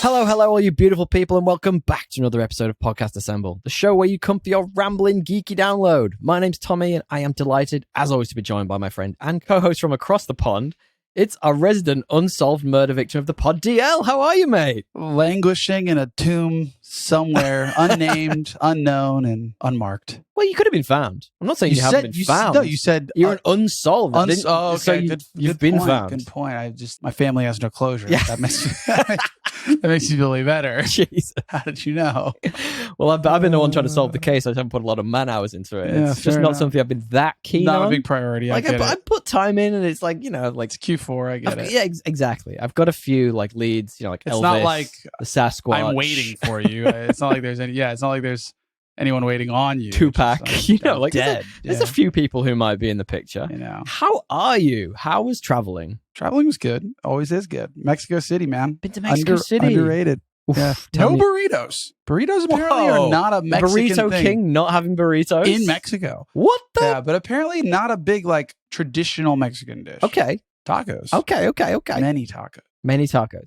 Hello, all you beautiful people, and welcome back to another episode of Podcast Assemble, the show where you come for your rambling, geeky download. My name's Tommy, and I am delighted, as always, to be joined by my friend and co-host from across the pond. It's our resident unsolved murder victim of the pod, DL. How are you, mate? Languishing in a tomb somewhere, unnamed, unknown, and unmarked. Well, you could have been found. I'm not saying you haven't been found. No, you said you're an unsolved. Okay, so you've been point, found. Good point. My family has no closure. Yeah. That makes you feel way better. Jesus. How did you know? Well, I've been the one trying to solve the case. I haven't put a lot of man hours into it. Yeah, it's just not something I've been that keen on. Not a big priority. I put time in, and it's like, it's Q4. I get it. Yeah, exactly. I've got a few like leads, like it's Elvis, not like the Sasquatch. I'm waiting for you. It's not like there's any. Yeah, it's not like there's anyone waiting on you. Tupac, like dead. There's a few people who might be in the picture. How are you? How was traveling? Traveling was good. Always is good. Mexico City, man. Been to Mexico City. Underrated. Yeah. No burritos. Burritos apparently are not a Mexican burrito thing. King not having burritos in Mexico. What the? Yeah, but apparently not a big like traditional Mexican dish. Okay. Tacos. Okay. Many tacos. Many tacos.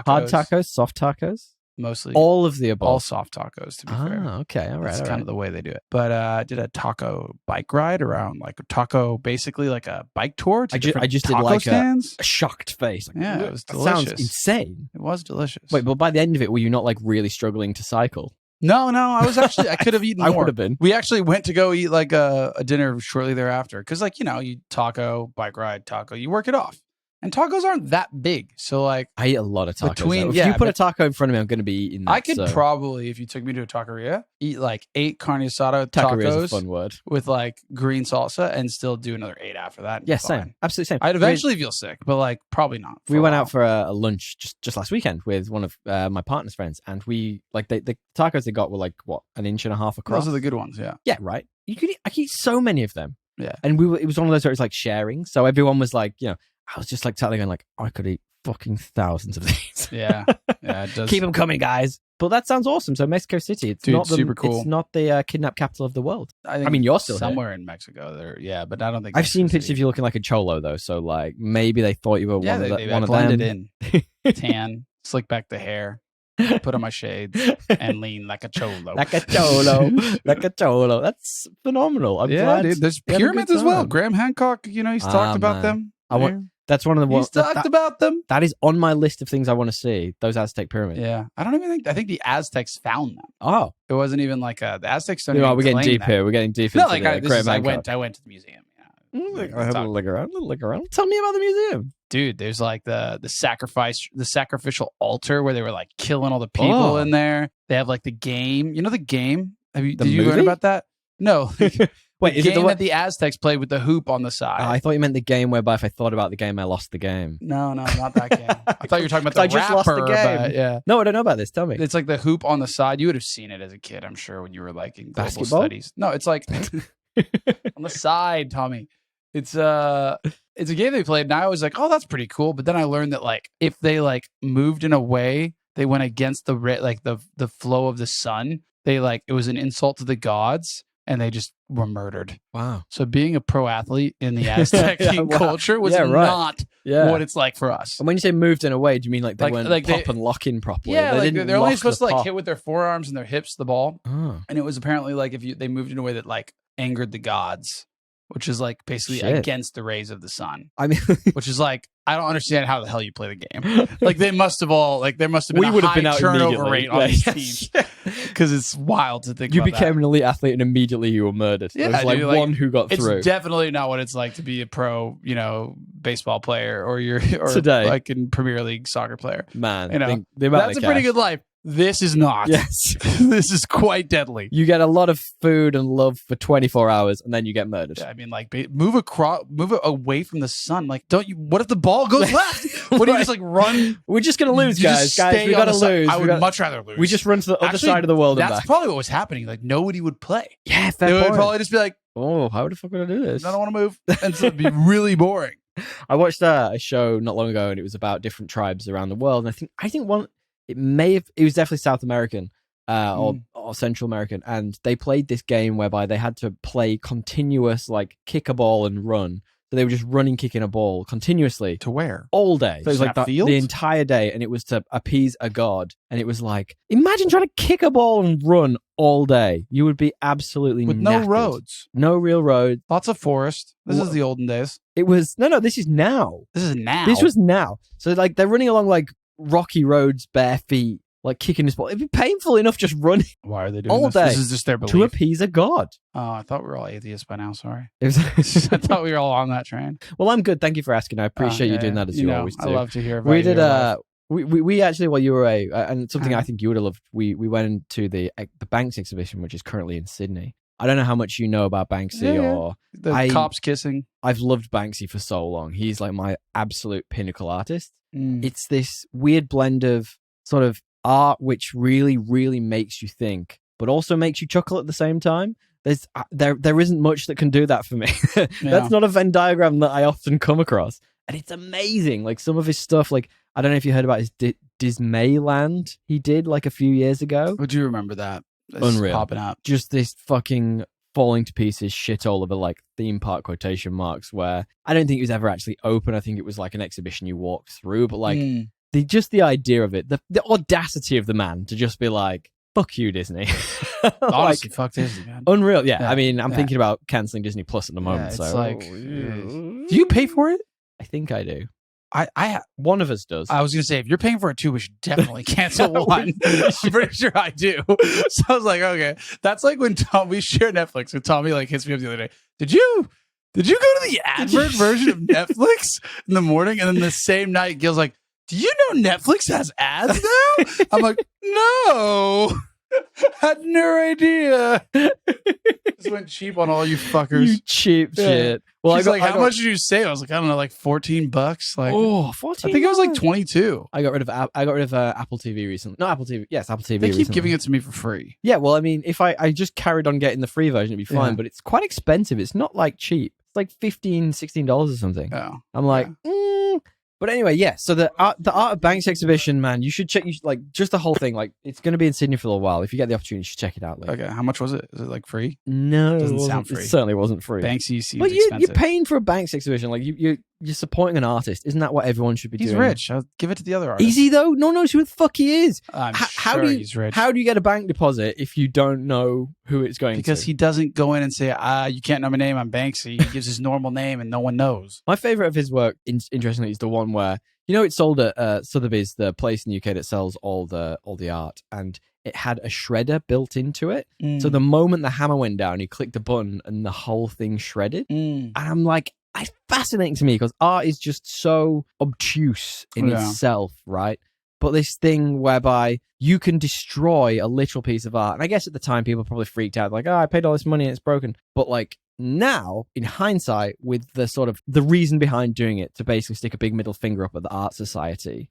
Hard tacos, soft tacos. Mostly all of the above. All soft tacos, to be fair. Okay. All right. That's kind of the way they do it. But I did a taco bike ride around, like a taco, basically like a bike tour to I just did like stands. A shocked face. Like, yeah, it was delicious. Sounds insane. It was delicious. Wait, but by the end of it, were you not like really struggling to cycle? No, I could have eaten more. I would have been. We actually went to go eat like a dinner shortly thereafter. Because you taco, bike ride, taco, you work it off. And tacos aren't that big. So like I eat a lot of tacos. If you put a taco in front of me, I'm going to be eating that. I could probably, if you took me to a taqueria, eat like 8 carne asada taqueria is a tacos fun word. With like green salsa and still do another 8 after that. Yeah, same. Absolutely same. I'd eventually feel sick, but like probably not. We went out for a lunch just last weekend with one of my partner's friends, and we like the tacos they got were like what, 1.5 inches across. Those are the good ones, yeah. Yeah, right. I could eat so many of them. Yeah. And it was one of those where it was like sharing. So everyone was like, I was just like telling going like, I could eat fucking thousands of these. Yeah, it does. Keep them coming, guys. But that sounds awesome. So Mexico City, it's not super cool. It's not the kidnap capital of the world. I mean, you're still somewhere here. In Mexico there. Yeah, but I don't think I've seen pictures of you looking like a cholo though. So like maybe they thought you were one of them. Blended in, tan, slick back the hair. Put on my shades and lean like a cholo. Like a cholo. That's phenomenal. I'm glad. Dude. There's pyramids as well. Graham Hancock, he's talked about them. That's one of the ones. He's talked about them. That is on my list of things I want to see. Those Aztec pyramids. Yeah, I think the Aztecs found them. Oh, it wasn't even like the Aztecs. We're getting deep here. We're getting deep. No, like I went to the museum. I have a look around. Tell me about the museum. Dude, there's like the sacrificial altar where they were like killing all the people in there. They have like the game. You know the game? Did you learn about that? No. Wait, is it the one that the Aztecs played with the hoop on the side? I thought you meant the game whereby if I thought about the game, I lost the game. No, not that game. I thought you were talking about the I just lost the game. Yeah. No, I don't know about this. Tell me. It's like the hoop on the side. You would have seen it as a kid, I'm sure, when you were like in global basketball studies. No, it's like on the side, Tommy. It's a game they played, and I was like, oh, that's pretty cool. But then I learned that like if they like moved in a way they went against the flow of the sun, it was an insult to the gods, and they just were murdered. Wow. So being a pro athlete in the Aztec culture was not what it's like for us. And when you say moved in a way, do you mean like they weren't pop and lock in properly? Yeah, they're only supposed to like hit with their forearms and their hips the ball. Oh. And it was apparently like they moved in a way that like angered the gods, which is like basically against the rays of the sun. I mean, which is like, I don't understand how the hell you play the game. Like there must have been a high turnover rate on these teams, because it's wild to think. You became an elite athlete and immediately you were murdered. Yeah, there was like one who got through. It's definitely not what it's like to be a pro, baseball player or today, like in Premier League soccer player. Man, that's a pretty good life. This is not. Yes. This is quite deadly. You get a lot of food and love for 24 hours and then you get murdered. Yeah, I mean, like, move away from the sun. Like, what if the ball goes left? What do you just like run? We're just going to lose, guys. We got to lose. I would much rather lose. We just run to the other side of the world and back. That's probably what was happening. Like, nobody would play. Yeah, fair They point. would probably just be like, oh, how the fuck would I do this? I don't want to move. And so it'd be really boring. I watched a show not long ago and it was about different tribes around the world. And I think one... It was definitely South American or Central American. And they played this game whereby they had to play continuous, like, kick a ball and run So they were just running, kicking a ball continuously. To where? All day. So it was like field? the entire day, and it was to appease a god. And it was like, imagine trying to kick a ball and run all day. You would be absolutely with knackered. no roads. No real road. Lots of forest. This is the olden days. It was, no, this is now. This is now. This was now. So like they're running along like rocky roads, bare feet, like kicking this ball. It'd be painful enough just running. Why are they doing all this? day This is just their belief. To appease a god. Oh, I thought we were all atheists by now. Sorry. It was, I thought we were all on that train. well, I'm good. Thank you for asking. I appreciate you doing that as you always do. I love to hear about We did your life. we actually, while you were away, and something I think you would have loved, we went into the Banks exhibition, which is currently in Sydney. I don't know how much you know about Banksy or the cops kissing. I've loved Banksy for so long. He's like my absolute pinnacle artist. It's this weird blend of sort of art which really, really makes you think, but also makes you chuckle at the same time. There isn't much that can do that for me. That's not a Venn diagram that I often come across. And it's amazing. Like some of his stuff, like I don't know if you heard about his Dismayland he did like a few years ago. Would you remember that? It's Unreal. Popping up. Just this fucking falling to pieces shithole of a like theme park quotation marks where I don't think it was ever actually open. I think it was like an exhibition you walked through, but like the idea of it, the audacity of the man to just be like, fuck you, Disney. Honestly, fuck Disney, man. Unreal. Yeah. I mean, I'm thinking about canceling Disney Plus at the moment. It's so like, do you pay for it? I think I do. I one of us does. I was gonna say if you're paying for it too, we should definitely cancel one. I'm pretty sure I do. So I was like, okay, that's like when we share Netflix and Tommy like hits me up the other day. Did you go to the advert version of Netflix in the morning, and then the same night Gil's like, do you know Netflix has ads now? I'm like, no. Had no idea. Just went cheap on all you fuckers. You cheap shit. Well, She's like, how much did you save? I was like, I don't know, like $14. Like, oh, 14. I think it was like 22. I got rid of Apple TV recently. Not Apple TV. Yes, Apple TV. They keep recently. giving it to me for free. Yeah, well, I mean, if I just carried on getting the free version, it'd be fine. Yeah. But it's quite expensive. It's not like cheap. It's like $15, $16 or something. Oh, I'm like, But anyway, yeah. So the Art of Banks exhibition, man, you should check. Like just the whole thing. Like it's going to be in Sydney for a while. If you get the opportunity, you should check it out. Like, okay. How much was it? Is it like free? No, Doesn't it sound free. It certainly wasn't free. Banksy seems but expensive. you're paying for a Banks exhibition. Like you're supporting an artist. Isn't that what everyone should be doing? He's rich. I'll give it to the other artist. Is he though? No one knows who the fuck he is. I'm how sure do you, he's rich. How do you get a bank deposit if you don't know who it's going to? Because he doesn't go in and say, you can't know my name, I'm Banksy. He gives his normal name and no one knows. My favorite of his work, interestingly, is the one where, you know, it's sold at Sotheby's, the place in the UK that sells all the art, and it had a shredder built into it. So the moment the hammer went down, he clicked a button and the whole thing shredded. And I'm like, it's fascinating to me because art is just so obtuse in itself, right? But this thing whereby you can destroy a literal piece of art. And I guess at the time people probably freaked out, like, I paid all this money and it's broken. But like now, in hindsight, with the sort of the reason behind doing it to basically stick a big middle finger up at the Art Society,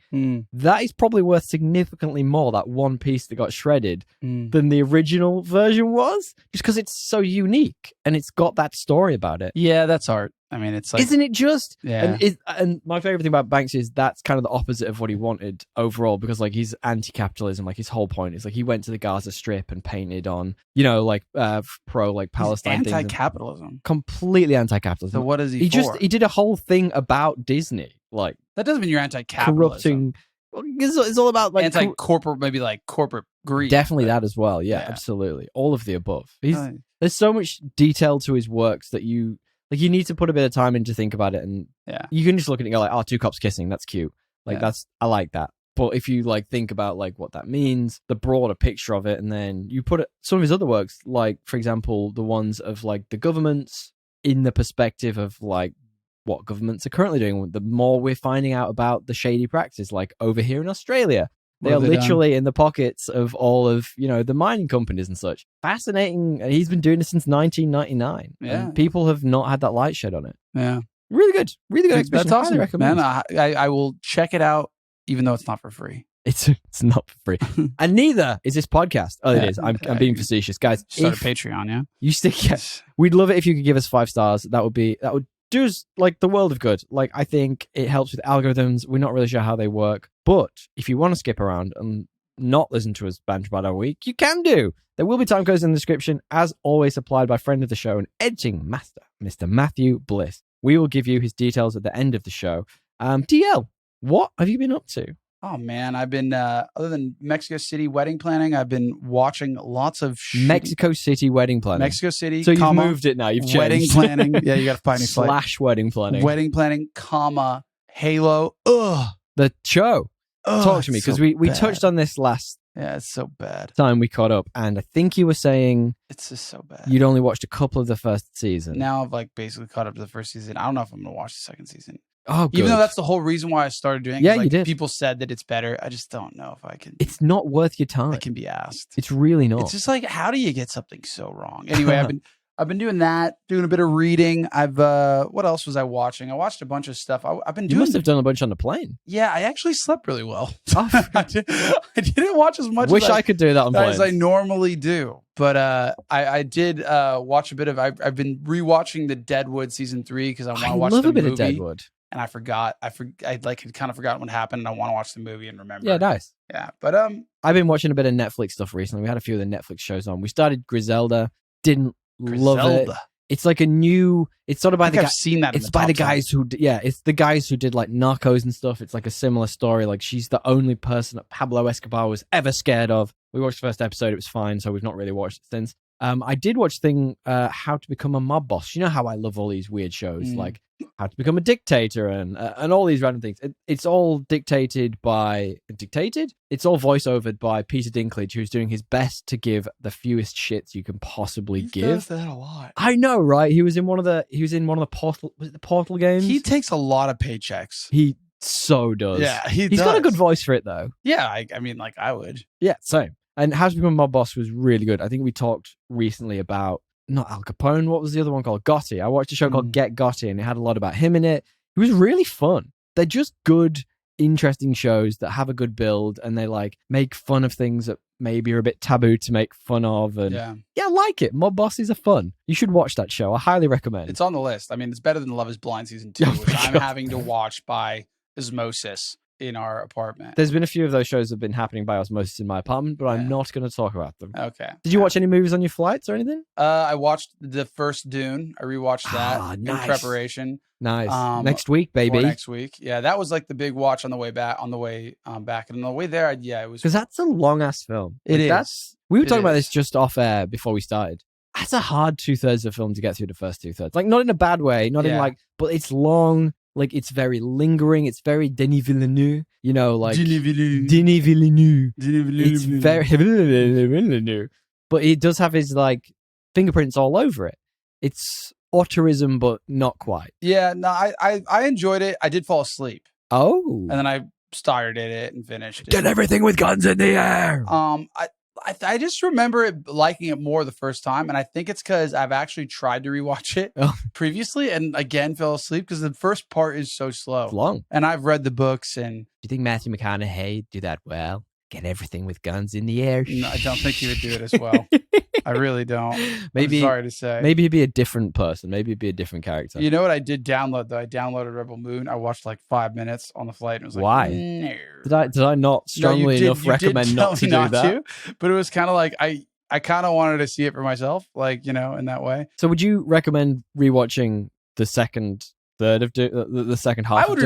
that is probably worth significantly more, that one piece that got shredded, than the original version was, just because it's so unique and it's got that story about it. Yeah, that's art. I mean, it's like, isn't it just? Yeah. And my favorite thing about Banks is that's kind of the opposite of what he wanted overall, because like he's anti-capitalism. Like his whole point is like he went to the Gaza Strip and painted on, you know, like pro like Palestine things. Anti-capitalism. Completely anti-capitalism. So what is he for? He did a whole thing about Disney, like that doesn't mean you're anti-capitalism. Corrupting. It's all about like anti-corporate, maybe like corporate greed. Definitely that as well. Yeah, absolutely. All of the above. There's so much detail to his works that you need to put a bit of time in to think about it, and you can just look at it and go like, oh, two cops kissing, that's cute. Like I like that. But if you like think about like what that means, the broader picture of it, and then you put some of his other works, like for example, the ones of like the governments in the perspective of like what governments are currently doing, the more we're finding out about the shady practice, like over here in Australia. They are literally in the pockets of all of, you know, the mining companies and such. Fascinating. And he's been doing this since 1999. Yeah. And people have not had that light shed on it. Yeah. Really good. Really good exhibition. That's awesome, recommend. man. I will check it out, even though it's not for free. It's not for free. And neither is this podcast. Oh, it is. I'm being facetious. Guys, start a Patreon, yeah? You we'd love it if you could give us 5 stars. That would do us like the world of good. Like, I think it helps with algorithms. We're not really sure how they work. But if you want to skip around and not listen to us banter about our week, you can do. There will be time codes in the description, as always, supplied by friend of the show and editing master, Mr. Matthew Bliss. We will give you his details at the end of the show. DL, what have you been up to? Oh man, I've been other than Mexico City wedding planning, I've been watching lots of Mexico City wedding planning. Mexico City. So you've moved it now. You've changed. Wedding planning. Yeah, you got to find / wedding planning. Wedding planning, Halo. Ugh. The show. Ugh, Talk to me, because we touched on this last it's so bad. time we caught up, and I think you were saying it's just so bad. You'd only watched a couple of the first season. Now I've like basically caught up to the first season. I don't know if I'm gonna watch the second season. Oh, good. Even though that's the whole reason why I started doing it. Yeah, like, you did. People said that it's better. I just don't know if I can. It's not worth your time. I can be asked. It's really not. It's just like, how do you get something so wrong? Anyway, I've been doing that, doing a bit of reading. I've what else was I watching? I watched a bunch of stuff. I've been doing. You must have done a bunch on the plane. Yeah, I actually slept really well. Oh, I didn't watch as much. Wish I could do that on planes. As I normally do. But I did watch a bit of. I've been rewatching the Deadwood season 3 because I want to watch the movie. I love a bit of Deadwood. And I forgot. I like had kind of forgotten what happened, and I want to watch the movie and remember. Yeah, nice. Yeah, but I've been watching a bit of Netflix stuff recently. We had a few of the Netflix shows on. We started Griselda. Didn't love it. It's like a new. It's sort of by the guys. I've seen that. It's by the guys who. Yeah, it's the guys who did like Narcos and stuff. It's like a similar story. Like she's the only person that Pablo Escobar was ever scared of. We watched the first episode. It was fine. So we've not really watched it since. I did watch How to Become a Mob Boss. You know how I love all these weird shows, like How to Become a Dictator and all these random things. It's all dictated. It's all voiceovered by Peter Dinklage, who's doing his best to give the fewest shits you can possibly give. He does that a lot. I know, right? He was in one of the Portal. Was it the Portal games? He takes a lot of paychecks. He so does. Yeah, he's got a good voice for it though. Yeah, I mean, like I would. Yeah, same. And How to Become a Mob Boss was really good. I think we talked recently about, not Al Capone, what was the other one called? Gotti. I watched a show called Get Gotti, and it had a lot about him in it. It was really fun. They're just good, interesting shows that have a good build, and they like make fun of things that maybe are a bit taboo to make fun of. And yeah, I like it. Mob Bosses are fun. You should watch that show. I highly recommend. It's on the list. I mean, it's better than Love is Blind season 2, which I'm having to watch by osmosis in our apartment. There's been a few of those shows that have been happening by osmosis in my apartment, but I'm not going to talk about them. Okay. Did you watch any movies on your flights or anything? I watched the first Dune. I rewatched that in preparation. Nice. Next week, baby. Next week. Yeah, that was like the big watch on the way back. On the way back, and on the way there, it was because that's a long ass film. It is. We were talking about this just off air before we started. That's a hard 2/3 of the film to get through the first 2/3. Like not in a bad way, not in like, but it's long. Like, it's very lingering. It's very Denis Villeneuve, you know, like... Denis Villeneuve. It's very Villeneuve. But it does have his, like, fingerprints all over it. It's auteurism, but not quite. Yeah, no, I enjoyed it. I did fall asleep. Oh. And then I started it and finished it. Get everything with guns in the air! I just remember it liking it more the first time, and I think it's because I've actually tried to rewatch it previously and again fell asleep because the first part is so slow. It's long. And I've read the books. And do you think Matthew McConaughey do that well? Get everything with guns in the air? No, I don't think he would do it as well. I really don't. Maybe, I'm sorry to say. Maybe he'd be a different person. Maybe he'd be a different character. You know what I did download, though? I downloaded Rebel Moon. I watched like 5 minutes on the flight. And it was like, why? No. Did I not strongly enough recommend not to do that? But it was kind of like, I kind of wanted to see it for myself, like, you know, in that way. So would you recommend rewatching the second third of the second half? I would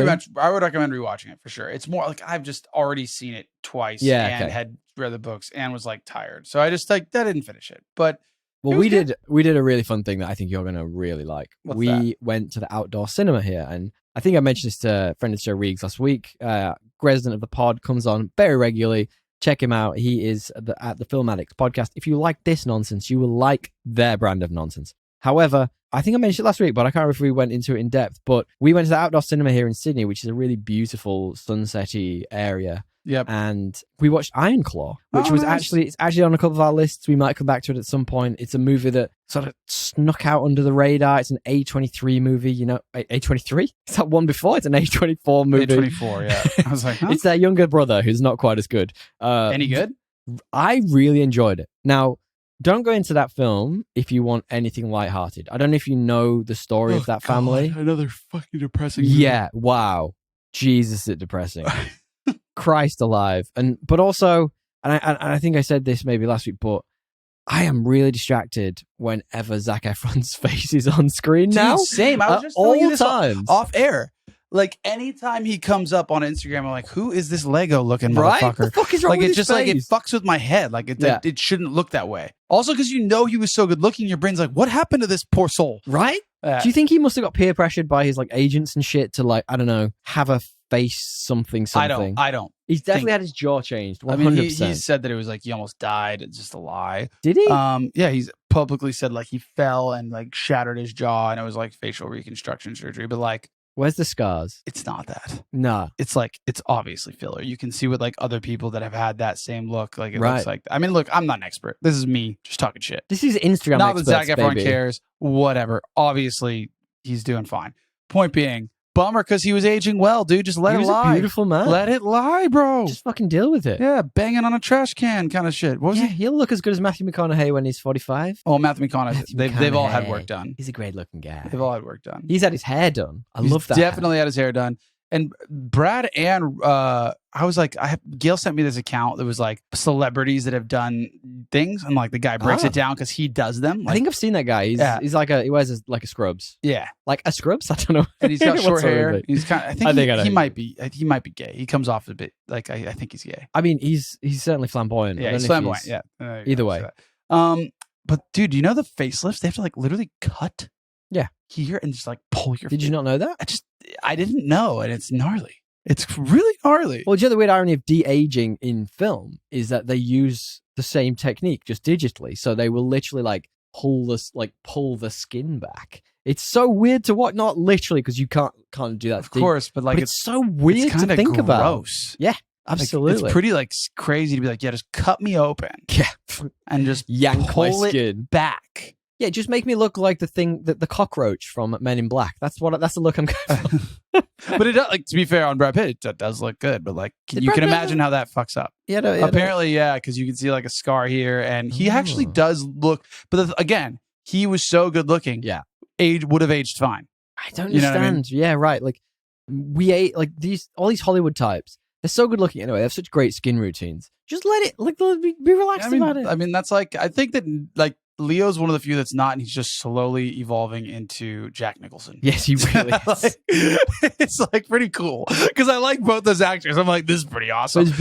recommend rewatching it for sure. It's more like I've just already seen it twice and had read the books and was like tired. So I just like I didn't finish it. But we did a really fun thing that I think you're gonna really like. We went to the outdoor cinema here, and I think I mentioned this to a friend of the show Reegs last week. Resident of the pod comes on very regularly. Check him out. He is at the Film Addicts podcast. If you like this nonsense, you will like their brand of nonsense. However, I think I mentioned it last week, but I can't remember if we went into it in depth. But we went to the outdoor cinema here in Sydney, which is a really beautiful sunset-y area. Yep. And we watched Iron Claw, which was it's actually on a couple of our lists. We might come back to it at some point. It's a movie that sort of snuck out under the radar. It's an A23 movie, you know. A23? Is that one before? It's an A24 movie. A24, yeah. I was like, huh? It's their younger brother who's not quite as good. Any good? I really enjoyed it. Now, don't go into that film if you want anything lighthearted. I don't know if you know the story of that family. God, another fucking depressing movie. Yeah, wow. Jesus, it's depressing. Christ alive. But also, and I think I said this maybe last week, but I am really distracted whenever Zac Efron's face is on screen now. Dude, same. I was just all telling you this times. off air. Like anytime he comes up on Instagram, I'm like, who is this Lego looking Right? motherfucker? The fuck is wrong Like with it's his just like it face? fucks with my head. Like it shouldn't look that way. Also, because you know he was so good looking, your brain's like, what happened to this poor soul? Right? Do you think he must have got peer pressured by his like agents and shit to like, I don't know, have a face something? I don't. He's definitely had his jaw changed. 100%. I mean, he said that it was like he almost died. It's just a lie. Did he? Yeah, he's publicly said like he fell and like shattered his jaw and it was like facial reconstruction surgery. But like, where's the scars? it's not that. Nah. It's like it's obviously filler. You can see with like other people that have had that same look. Like it Right. looks like. I mean, look, I'm not an expert. This is me just talking shit. This is Instagram Not that experts, Zac Efron baby. cares. Whatever. Obviously, he's doing fine. Point being, bummer because he was aging well, dude. Just let He it was a lie. beautiful man. Let it lie, bro. Just fucking deal with it. Yeah, banging on a trash can kind of shit. What was Yeah, he? he'll look as good as Matthew McConaughey when he's 45. Oh, Matthew McConaughey. Matthew They've all had McConaughey. work done. He's a great looking guy. They've all had work done. He's had his hair done. I He's love that. definitely had his hair done. And Brad and I was like, Gail sent me this account that was like celebrities that have done things, and like the guy breaks it down because he does them. I think I've seen that guy. He's like he wears like a scrubs. Yeah, like a scrubs. I don't know. And he's got short What's wrong hair. with it? He's kind. He might be gay. He comes off a bit like I think he's gay. I mean, he's certainly flamboyant. Yeah, he's flamboyant. Yeah. Either way. But dude, you know the facelifts? They have to like literally cut. Yeah. Here and just like pull your. Did you not know that? I didn't know, and it's gnarly. It's really gnarly. Well, the other weird irony of de-aging in film is that they use the same technique just digitally. So they will literally like pull the skin back. It's so weird to watch. Not literally, because you can't do that. Of course, but like it's so weird to think about. Gross. Yeah, absolutely. Like, it's pretty like crazy to be like, yeah, just cut me open. Yeah, and just yank my pull skin it back. Yeah, just make me look like the cockroach from Men in Black. That's the look I'm going for. But it does, like, to be fair on Brad Pitt, it does look good. But like, you can imagine how that fucks up. Yeah, no, apparently, yeah, because you can see like a scar here, and he actually does look. But again, he was so good looking. Yeah, would have aged fine. I don't understand. What I mean? Yeah, right. Like we ate like all these Hollywood types. They're so good looking anyway. They have such great skin routines. Just let it be relaxed about it. I mean, that's like I think that like. Leo's one of the few that's not, and he's just slowly evolving into Jack Nicholson. Yes, he really is. It's like pretty cool because I like both those actors. I'm like, this is pretty awesome. He's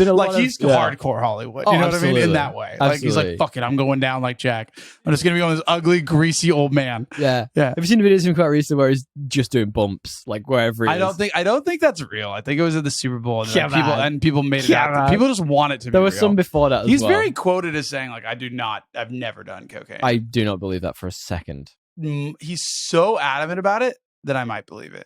hardcore Hollywood. You know what I mean? In that way, Absolutely. Like he's like, fuck it, I'm going down like Jack. I'm just gonna be on this ugly, greasy old man. Yeah. Have you seen the videos from quite recently where he's just doing bumps, like wherever? I don't think that's real. I think it was at the Super Bowl, and people made it out. People just want it to be. There was some before that. He's very quoted as saying like, I've never done cocaine. I do not believe that for a second. He's so adamant about it that I might believe it.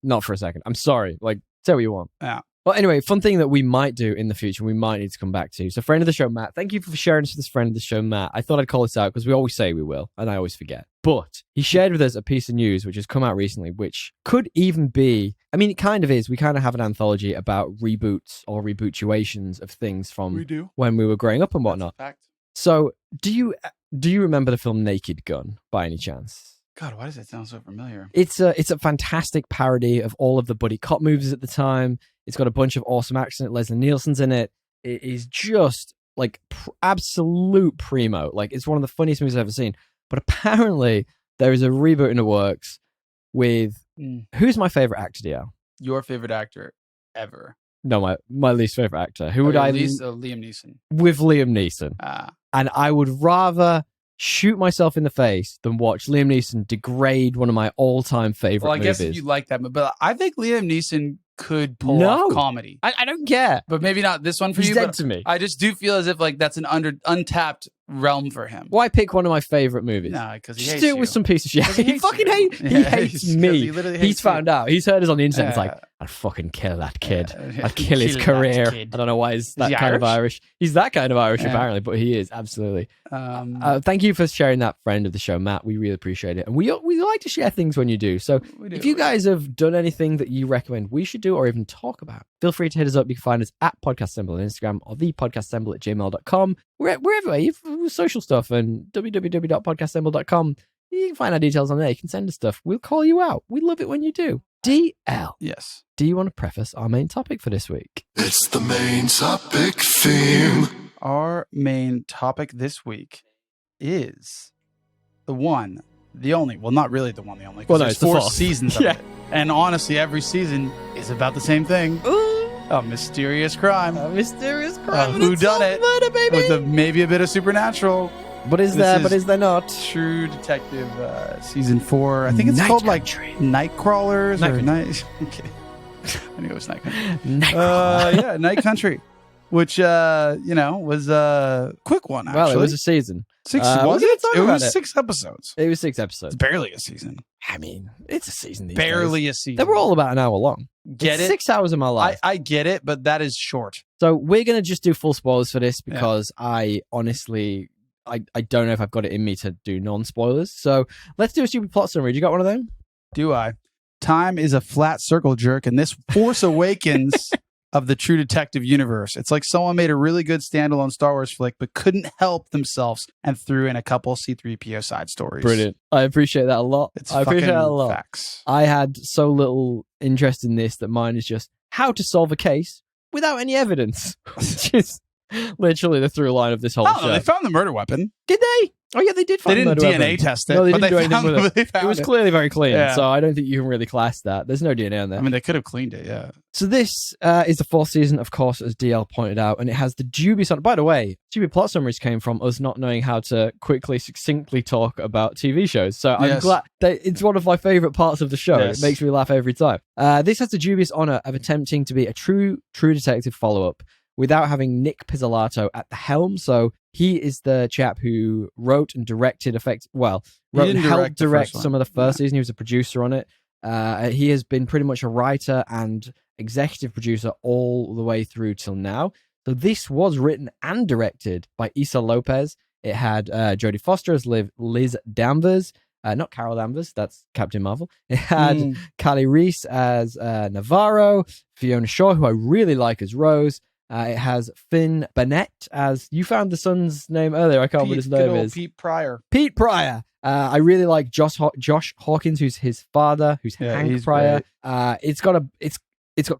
Not for a second. I'm sorry. Like, say what you want. Yeah. Well, anyway, fun thing that we might do in the future, we might need to come back to. So, friend of the show, Matt. Thank you for sharing this with this friend of the show, Matt. I thought I'd call this out because we always say we will, and I always forget. But he shared with us a piece of news which has come out recently, which could even be, I mean, it kind of is. We kind of have an anthology about reboots or rebootuations of things from when we were growing up and whatnot. That's a fact. So, do you remember the film Naked Gun by any chance? God, why does that sound so familiar? It's a fantastic parody of all of the buddy cop movies at the time. It's got a bunch of awesome action. Leslie Nielsen's in it. It is just like absolute primo. Like it's one of the funniest movies I've ever seen. But apparently there is a reboot in the works with who's my favorite actor, DL? Your favorite actor ever? No, my least favorite actor. Who would I? Liam Neeson. With Liam Neeson. And I would rather shoot myself in the face than watch Liam Neeson degrade one of my all-time favorite movies. Well, I guess if you like that, but I think Liam Neeson could pull off comedy. I don't care. But maybe not this one for He's you. Dead to me. I just do feel as if like that's an untapped realm for him. Why pick one of my favorite movies? No, because he just hates do it with some piece of shit. He fucking hates. He hates me. He's found out. He's heard us on the internet. It's like, I'd fucking kill that kid. I'd kill his career. I don't know why he's that kind of Irish. He's that kind of Irish apparently, but he is absolutely. Thank you for sharing that, friend of the show, Matt. We really appreciate it, and we like to share things when you do. So if you guys have done anything that you recommend we should do or even talk about, feel free to hit us up. You can find us at podcastassemble on Instagram or thepodcastassemble@gmail.com. Wherever you social stuff and www.podcastassemble.com. You can find our details on there. You can send us stuff. We'll call you out. We love it when you do. DL. Yes. Do you want to preface our main topic for this week? It's the main topic theme. Our main topic this week is the one, the only. Well, not really the one, the only. Well, no, there's it's the 4 fourth. seasons of it. And honestly, every season is about the same thing. A mysterious crime. A mysterious crime. Whodunit. Murder, baby. With maybe a bit of supernatural. But is there not? True Detective season 4. I think it's called Country. like Night Crawlers Night or Country. Night. Okay. I knew it was Night Country. Night Night Country, which was a quick one. Actually, Well, it was a season. 6. we're Was gonna it? talk It about was it. 6 episodes. It was 6 It's episodes. barely a season. I mean, it's a season these Barely days. a season. They were all about an hour long. Get It's it? 6 hours of my life. I get it, but that is short. So we're going to just do full spoilers for this because I honestly, I don't know if I've got it in me to do non-spoilers. So let's do a stupid plot summary. You got one of them? Do I? Time is a flat circle jerk, and this Force Awakens of the True Detective universe. It's like someone made a really good standalone Star Wars flick, but couldn't help themselves and threw in a couple C-3PO side stories. Brilliant. I appreciate that a lot. It's I appreciate fucking that a lot. facts. I had so little interest in this that mine is just how to solve a case without any evidence. Which is literally the through line of this whole Oh, show. no, they found the murder weapon. Did they? Oh, yeah, they did They find didn't the murder DNA weapon. test it, No, they but didn't do they anything found with it. they found It was clearly very clean, Yeah. so I don't think you can really class that. There's no DNA on there. I mean, they could have cleaned it, yeah. So this is the 4th season, of course, as DL pointed out, and it has the dubious... By the way, stupid plot summaries came from us not knowing how to quickly, succinctly talk about TV shows. So I'm Yes. glad that it's one of my favorite parts of the show. Yes. It makes me laugh every time. This has the dubious honor of attempting to be a true detective follow-up without having Nick Pizzolatto at the helm. So he is the chap who wrote and directed wrote and helped direct some of the first season. He was a producer on it. He has been pretty much a writer and executive producer all the way through till now. So this was written and directed by Issa Lopez. It had Jodie Foster as Liz Danvers. Not Carol Danvers, that's Captain Marvel. It had Callie Reese as Navarro, Fiona Shaw, who I really like as Rose. It has Finn Burnett as... You found the son's name earlier. I can't remember what his name is. Pete Pryor. Pete Pryor. I really like Josh Hawkins, who's his father, who's Hank Pryor. It's got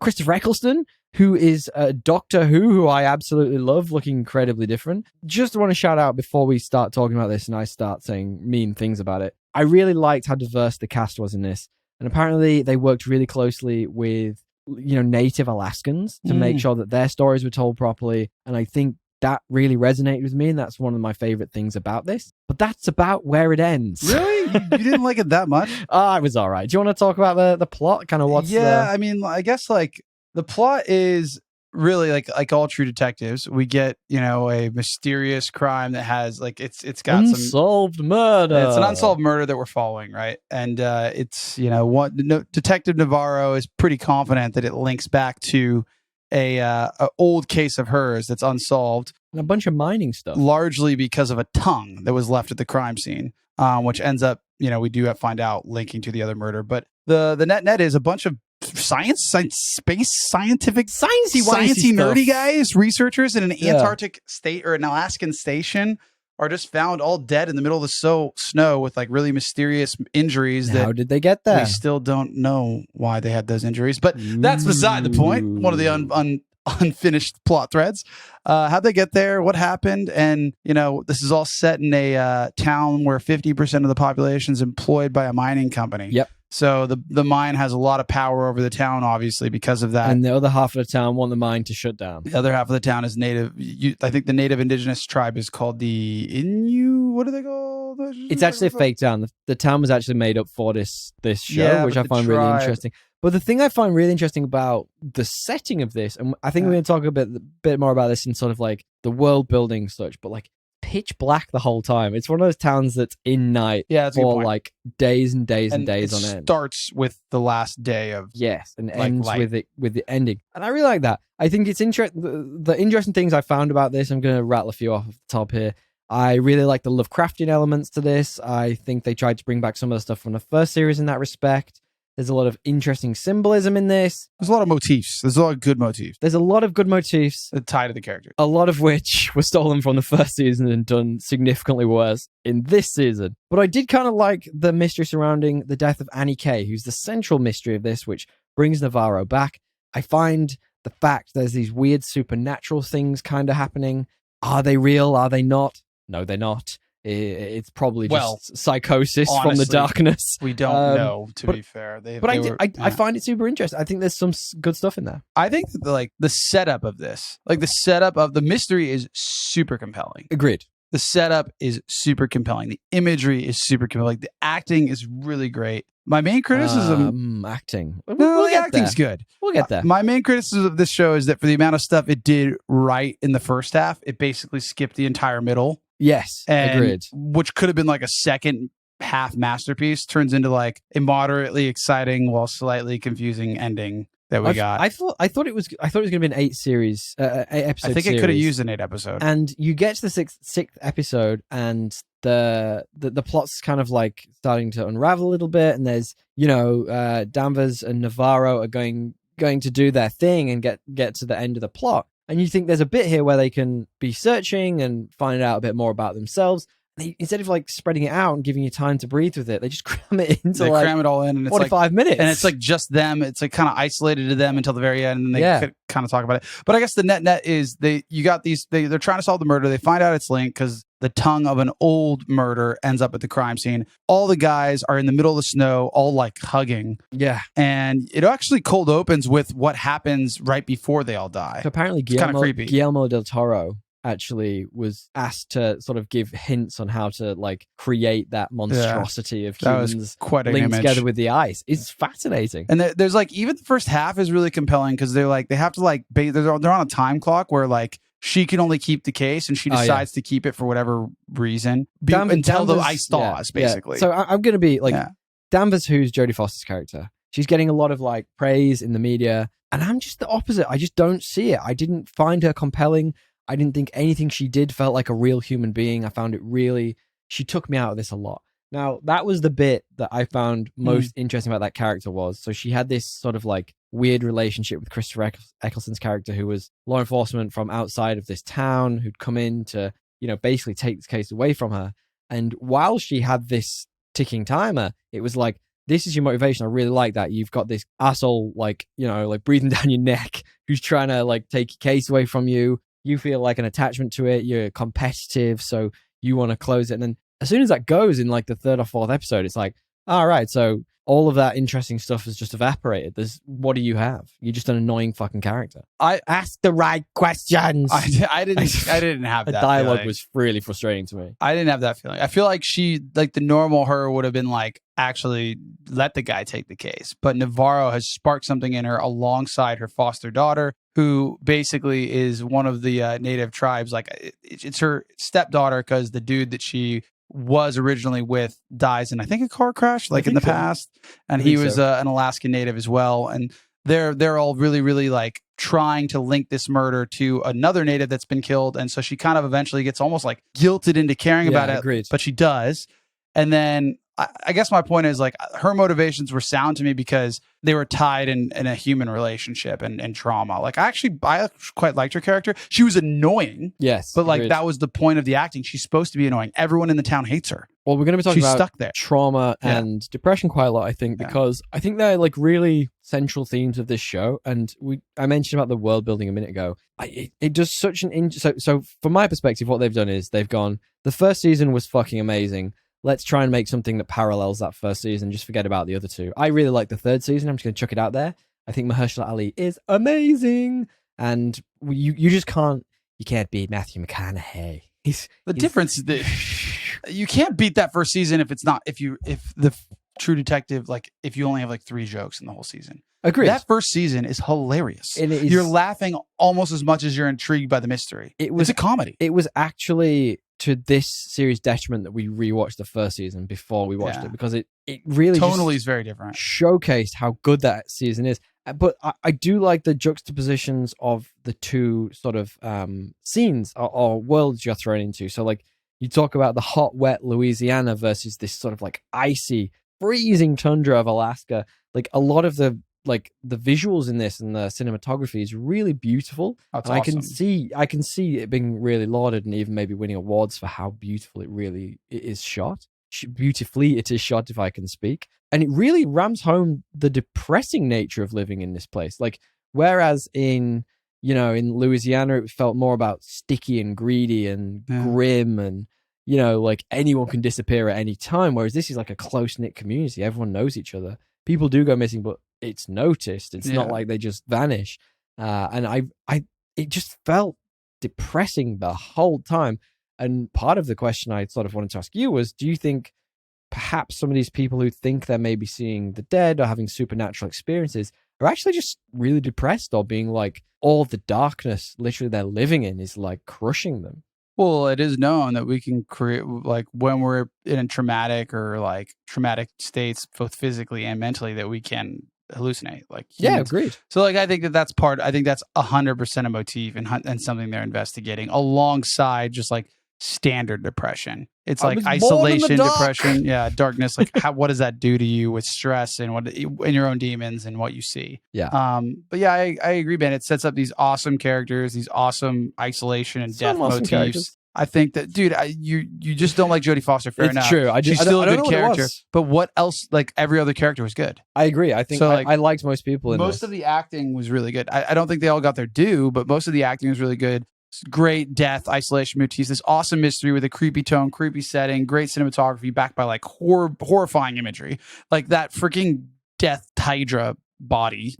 Christopher Eccleston, who is Doctor who I absolutely love, looking incredibly different. Just want to shout out before we start talking about this and I start saying mean things about it. I really liked how diverse the cast was in this. And apparently they worked really closely with, native Alaskans to make sure that their stories were told properly. And I think that really resonated with me. And that's one of my favorite things about this. But that's about where it ends. Really? You didn't like it that much? It was all right. Do you want to talk about the plot? Kind of what's I mean, I guess like the plot is really like all true detectives. We get, a mysterious crime that has it's got unsolved murder. It's an unsolved murder that we're following, right? And it's, Detective Navarro is pretty confident that it links back to a old case of hers that's unsolved. And a bunch of mining stuff. Largely because of a tongue that was left at the crime scene, which ends up, we do find out linking to the other murder. But the net is a bunch of space scientific sciencey nerdy guys, researchers in an Antarctic state or an Alaskan station are just found all dead in the middle of the snow with like really mysterious injuries. How did they get there? We still don't know why they had those injuries, but that's beside the point. One of the unfinished plot threads. How'd they get there? What happened? And, this is all set in a town where 50% of the population is employed by a mining company. Yep. So the mine has a lot of power over the town, obviously, because of that. And the other half of the town want the mine to shut down. The other half of the town is native. I think the native indigenous tribe is called the Innu. What are they called? It's actually a fake town. The town was actually made up for this show, which I find really interesting. But the thing I find really interesting about the setting of this, and I think we're going to talk a bit more about this in sort of like the world building such, but like pitch black the whole time. It's one of those towns that's in night for like days and days and days on end. Starts with the last day of and ends with the ending. And I really like that. I think it's interesting. The interesting things I found about this, I'm going to rattle a few off the top here. I really like the Lovecraftian elements to this. I think they tried to bring back some of the stuff from the first series in that respect. There's a lot of interesting symbolism in this. There's a lot of motifs. There's a lot of good motifs. There's a lot of good motifs. That tie to the character. A lot of which were stolen from the first season and done significantly worse in this season. But I did kind of like the mystery surrounding the death of Annie Kay, who's the central mystery of this, which brings Navarro back. I find the fact there's these weird supernatural things kind of happening. Are they real? Are they not? No, they're not. It's probably Well, just psychosis from the honestly, darkness. We don't know, to but- be fair. I find it super interesting. I think there's some good stuff in there. I think that the setup of this, the setup of the mystery is super compelling. Agreed. The setup is super compelling. The imagery is super compelling. The acting is really great. My main criticism... acting. No, We'll the get acting's there. good. We'll get there. My main criticism of this show is that for the amount of stuff it did right in the first half, it basically skipped the entire middle. Yes, agreed. Which could have been like a second half masterpiece, turns into like a moderately exciting while slightly confusing ending that we got. I thought it was going to be an 8 series, 8 episode. I think it could have used an 8 episode. And you get to the sixth episode, and the plot's kind of like starting to unravel a little bit. And there's Danvers and Navarro are going to do their thing and get to the end of the plot. And you think there's a bit here where they can be searching and find out a bit more about themselves. Instead of like spreading it out and giving you time to breathe with it, they just cram it into cram it all in, and it's 45 minutes. And it's like just them. It's like kind of isolated to them until the very end, and they kind of talk about it. But I guess the net is they're trying to solve the murder. They find out it's linked because the tongue of an old murder ends up at the crime scene. All the guys are in the middle of the snow, all like hugging. Yeah. And it actually cold opens with what happens right before they all die. So apparently Guillermo del Toro actually was asked to sort of give hints on how to like create that monstrosity of humans. That was quite an linked image together with the ice. It's fascinating. And there's like, even the first half is really compelling because they have to like they're on a time clock where like she can only keep the case and she decides to keep it for whatever reason until the ice thaws, basically. So I'm going to be like Danvers, who's Jodie Foster's character. She's getting a lot of like praise in the media, and I'm just the opposite. I just don't see it. I didn't find her compelling. I didn't think anything she did felt like a real human being. I found it really, she took me out of this a lot. Now, that was the bit that I found most interesting about that character was, so she had this sort of like weird relationship with Christopher Eccleston's character, who was law enforcement from outside of this town, who'd come in to, basically take this case away from her. And while she had this ticking timer, it was like, this is your motivation. I really like that. You've got this asshole, like breathing down your neck, who's trying to like take your case away from you. You feel like an attachment to it. You're competitive, so you want to close it. And then as soon as that goes in like the 3rd or 4th episode, it's like, all right, so all of that interesting stuff has just evaporated. What do you have? You're just an annoying fucking character. I asked the right questions. I didn't have that. The dialogue was really frustrating to me. I didn't have that feeling. I feel like she, like the normal her, would have been like, actually let the guy take the case. But Navarro has sparked something in her alongside her foster daughter, who basically is one of the native tribes. Like it's her stepdaughter because the dude that she was originally with dies in, I think, a car crash in the past, and he was an Alaskan native as well. And they're all really, really like trying to link this murder to another native that's been killed, and so she kind of eventually gets almost like guilted into caring about it. Agreed. But she does. And then I guess my point is like her motivations were sound to me because they were tied in a human relationship and trauma. Like I quite liked her character. She was annoying. Yes. But like that was the point of the acting. She's supposed to be annoying. Everyone in the town hates her. Well, we're going to be talking about stuck there. Trauma and depression quite a lot, I think, because I think they're like really central themes of this show. And I mentioned about the world building a minute ago. It does such an... So from my perspective, what they've done is they've gone, the first season was fucking amazing. Let's try and make something that parallels that first season. Just forget about the other two. I really like the 3rd season. I'm just going to chuck it out there. I think Mahershala Ali is amazing. And you just can't beat Matthew McConaughey. The difference is that you can't beat that first season if the True Detective, like if you only have like 3 jokes in the whole season. Agreed. That first season is hilarious. And you're laughing almost as much as you're intrigued by the mystery. It's a comedy. It was actually to this series' detriment that we rewatched the first season before we watched it, because it really tonally is very different. Showcased how good that season is. But I do like the juxtapositions of the two sort of scenes or worlds you're thrown into. So like you talk about the hot, wet Louisiana versus this sort of like icy, freezing tundra of Alaska. Like a lot of the visuals in this and the cinematography is really beautiful. That's awesome. I can see it being really lauded and even maybe winning awards for how beautiful it is shot. Beautifully it is shot, if I can speak. And it really rams home the depressing nature of living in this place. Like, whereas in Louisiana, it felt more about sticky and greedy and grim and, you know, like anyone can disappear at any time. Whereas this is like a close knit community. Everyone knows each other. People do go missing, but it's noticed. It's not like they just vanish. And it just felt depressing the whole time. And part of the question I sort of wanted to ask you was, do you think perhaps some of these people who think they're maybe seeing the dead or having supernatural experiences are actually just really depressed, or being like all the darkness literally they're living in is like crushing them? Well, it is known that we can create, like when we're in traumatic states, both physically and mentally, that we can hallucinate. Like humans. Yeah, agreed. So like, I think that's 100% a motif and something they're investigating alongside just like standard depression. It's like isolation, depression, darkness. Like what does that do to you with stress and your own demons and what you see? Yeah. But yeah, I agree, man. It sets up these awesome characters, these awesome isolation and death motifs. Characters. I think that, dude, you just don't like Jodie Foster. Fair enough. It's true. She's still a good character. But what else? Like every other character was good. I agree. I think so, I liked most people in most this. of the acting was really good. I don't think they all got their due, but most of the acting was really good. Great death, isolation motifs, this awesome mystery with a creepy tone, creepy setting, great cinematography backed by like horrifying imagery. Like that freaking death Hydra body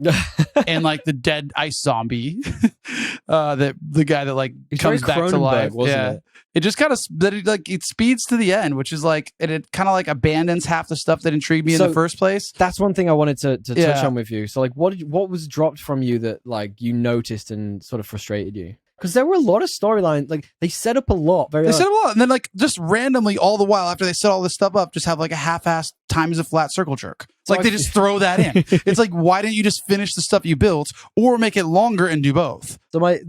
and like the dead ice zombie. That the guy that like comes back to life. Wasn't it just kind of it speeds to the end, which is like it kind of like abandons half the stuff that intrigued me in the first place. That's one thing I wanted to touch on with you. So like what was dropped from you that like you noticed and sort of frustrated you? Because there were a lot of storylines, like they set up a lot. Set up a lot, and then like just randomly all the while after they set all this stuff up, just have like a half-assed time is a flat circle jerk. It's like they just throw that in. It's like, why didn't you just finish the stuff you built, or make it longer and do both? So I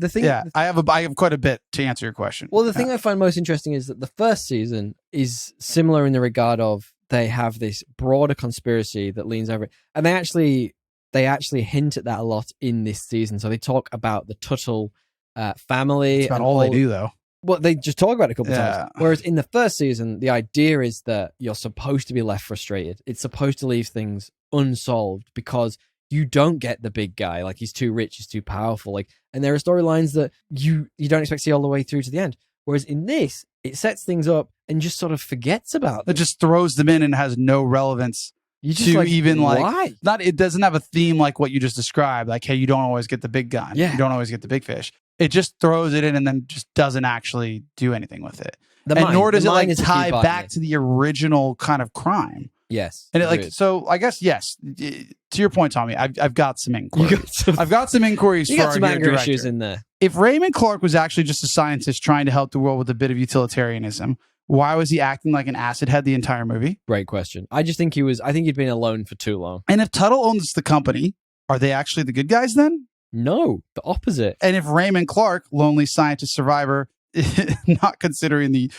have quite a bit to answer your question. Well, the thing I find most interesting is that the first season is similar in the regard of they have this broader conspiracy that leans over it, and they actually hint at that a lot in this season. So they talk about the Tuttle family. That's about all they do, though. Well, they just talk about it a couple times. Whereas in the first season, the idea is that you're supposed to be left frustrated. It's supposed to leave things unsolved because you don't get the big guy. Like, he's too rich, he's too powerful. Like, and there are storylines that you don't expect to see all the way through to the end. Whereas in this, it sets things up and just sort of forgets about them. It just throws them in and has no relevance. You just to like, even like why? It doesn't have a theme like what you just described. Like, hey, you don't always get the big gun. Yeah. You don't always get the big fish. It just throws it in and then just doesn't actually do anything with it. Nor does it like tie back to the original kind of crime. Yes. And so I guess, yes, to your point, Tommy, I've got some inquiries. I've got some inquiries for our director. You got some anger issues in there. If Raymond Clark was actually just a scientist trying to help the world with a bit of utilitarianism, why was he acting like an acid head the entire movie? Great question. I think he'd been alone for too long. And if Tuttle owns the company, are they actually the good guys then? No, the opposite. And if Raymond Clark, lonely scientist survivor, not considering the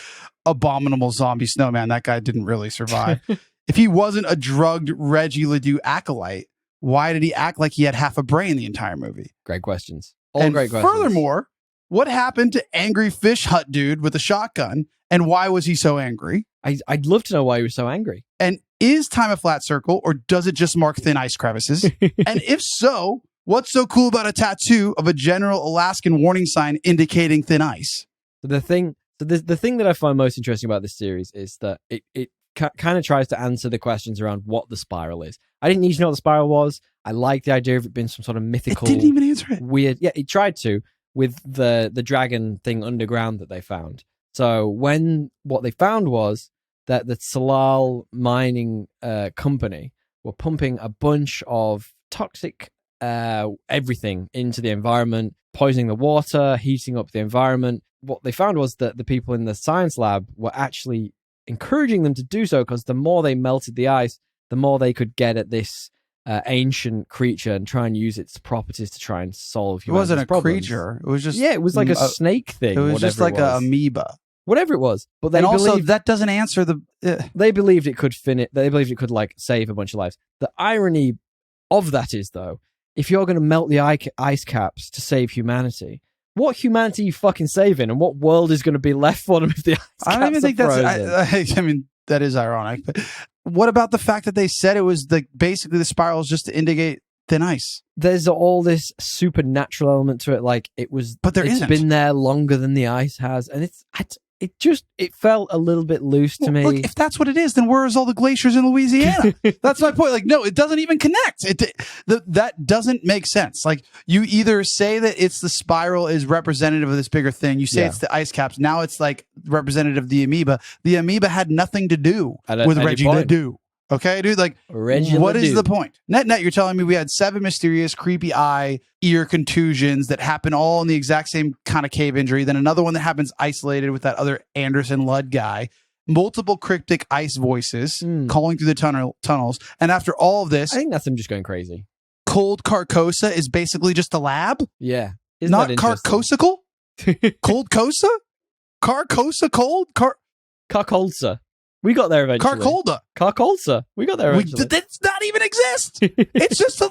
abominable zombie snowman, that guy didn't really survive. If he wasn't a drugged Reggie Ledoux acolyte, why did he act like he had half a brain the entire movie? Great questions. Great questions. Furthermore, what happened to angry fish hut dude with a shotgun? And why was he so angry? I'd love to know why he was so angry. And is time a flat circle, or does it just mark thin ice crevices? And if so, what's so cool about a tattoo of a general Alaskan warning sign indicating thin ice? So the thing that I find most interesting about this series is that it kind of tries to answer the questions around what the spiral is. I didn't need to know what the spiral was. I like the idea of it being some sort of mythical. It didn't even answer it. Weird. Yeah, it tried to with the dragon thing underground that they found. So what they found was that the Salal mining company were pumping a bunch of toxic everything into the environment, poisoning the water, heating up the environment. What they found was that the people in the science lab were actually encouraging them to do so because the more they melted the ice, the more they could get at this ancient creature and try and use its properties to try and solve humanity's problems. It wasn't a problems. creature. It was just... Yeah, it was like a snake thing. It was just like an amoeba. Whatever it was. But they believed, that doesn't answer the... They believed it could They believed it could like save a bunch of lives. The irony of that is, though, if you're going to melt the ice caps to save humanity, what humanity are you fucking saving, and what world is going to be left for them if the ice caps I don't even think that's... I mean, that is ironic. But what about the fact that they said it was basically the spiral is just to indicate thin ice? There's all this supernatural element to it, like it was. But it's been there longer than the ice has, and it felt a little bit loose to me. Look, if that's what it is, then where's all the glaciers in Louisiana? That's my point. Like, no, it doesn't even connect. That doesn't make sense. Like, you either say that it's the spiral is representative of this bigger thing. You say it's the ice caps. Now it's like representative of the amoeba. The amoeba had nothing to do with Reggie Ledoux. Okay, dude, like, what is the point? Net, you're telling me we had 7 mysterious, creepy eye, ear contusions that happen all in the exact same kind of cave injury, then another one that happens isolated with that other Anderson Ludd guy, multiple cryptic ice voices calling through the tunnels, and after all of this... I think that's them just going crazy. Cold Carcosa is basically just a lab? Yeah. Not Carcosicle? Cold Cosa? Carcosa cold? Carcolsa. We got there eventually. Carcolsa. We got there eventually. That's not even exist. It's just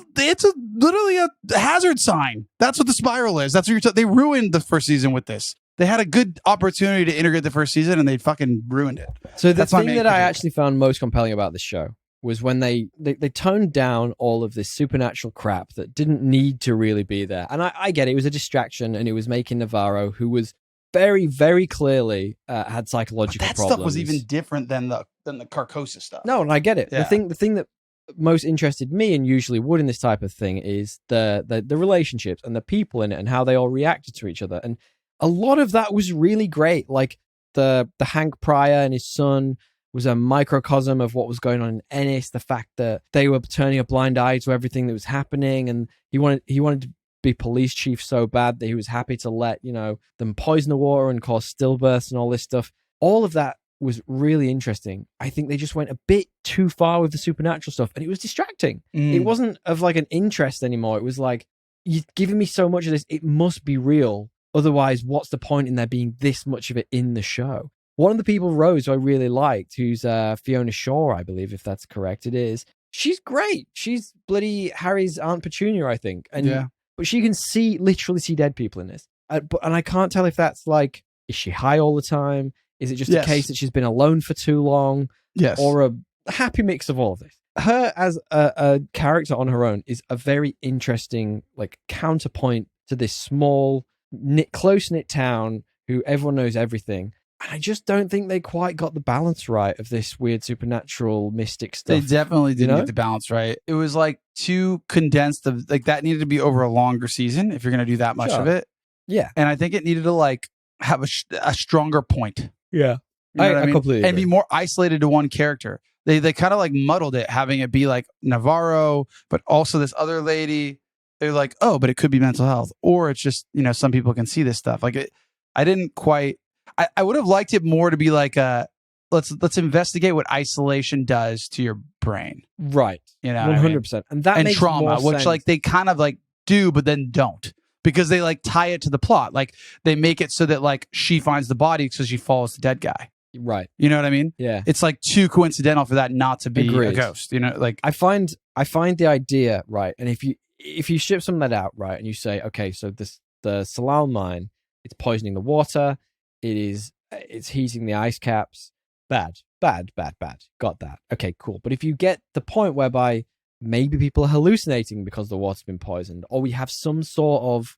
literally a hazard sign. That's what the spiral is. That's what they ruined the first season with this. They had a good opportunity to integrate the first season and they fucking ruined it. So the thing that I actually found most compelling about this show was when they toned down all of this supernatural crap that didn't need to really be there. And I get it. It was a distraction and it was making Navarro, who was very, very clearly had psychological problems. That stuff was even different than the Carcosa stuff. No, and I get it. Yeah. The thing that most interested me, and usually would in this type of thing, is the relationships and the people in it and how they all reacted to each other. And a lot of that was really great. Like the Hank Pryor and his son was a microcosm of what was going on in Ennis. The fact that they were turning a blind eye to everything that was happening, and he wanted to be police chief so bad that he was happy to let them poison the water and cause stillbirths and all this stuff. All of that was really interesting. I think they just went a bit too far with the supernatural stuff, and it was distracting. It wasn't of like an interest anymore. It was like, you're giving me so much of this, it must be real. Otherwise, what's the point in there being this much of it in the show? One of the people, Rose, who I really liked, who's Fiona Shaw, I believe, if that's correct, it is. She's great. She's bloody Harry's Aunt Petunia, I think. And but she can literally see dead people in this. And I can't tell if that's like, is she high all the time? Is it just a case that she's been alone for too long? Yes. Or a happy mix of all of this? Her as a character on her own is a very interesting like counterpoint to this small, close-knit town who everyone knows everything. And I just don't think they quite got the balance right of this weird supernatural mystic stuff. They definitely didn't get the balance right. It was like too condensed. That needed to be over a longer season if you're going to do that much of it. Yeah. And I think it needed to like have a stronger point. Yeah. You know I completely agree. And be more isolated to one character. They kind of like muddled it, having it be like Navarro, but also this other lady. They're like, oh, but it could be mental health. Or it's just, some people can see this stuff. Like I didn't quite... I would have liked it more to be like let's investigate what isolation does to your brain. Right. 100%. And that makes trauma, more which sense. like they kind of like do, but then don't. Because they like tie it to the plot. Like they make it so that like she finds the body because she follows the dead guy. Right. You know what I mean? Yeah. It's like too coincidental for that not to be a ghost. Like I find the idea, right, and if you strip some of that out, right, and you say, okay, so the Salal mine, it's poisoning the water. It's heating the ice caps. Bad. Got that. Okay, cool. But if you get the point whereby maybe people are hallucinating because the water's been poisoned, or we have some sort of,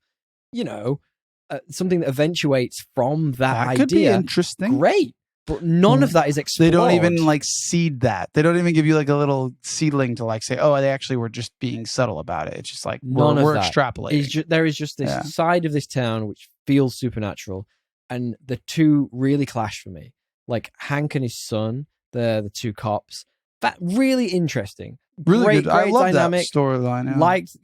something that eventuates from that idea. Could be interesting. Great. But none of that is explored. They don't even like seed that. They don't even give you like a little seedling to like say, oh, they actually were just being subtle about it. It's just like we're extrapolating. There is just this side of this town which feels supernatural. And the two really clash for me. Like Hank and his son, the two cops. That really interesting. Really good. I love dynamic. That storyline. Yeah. Liked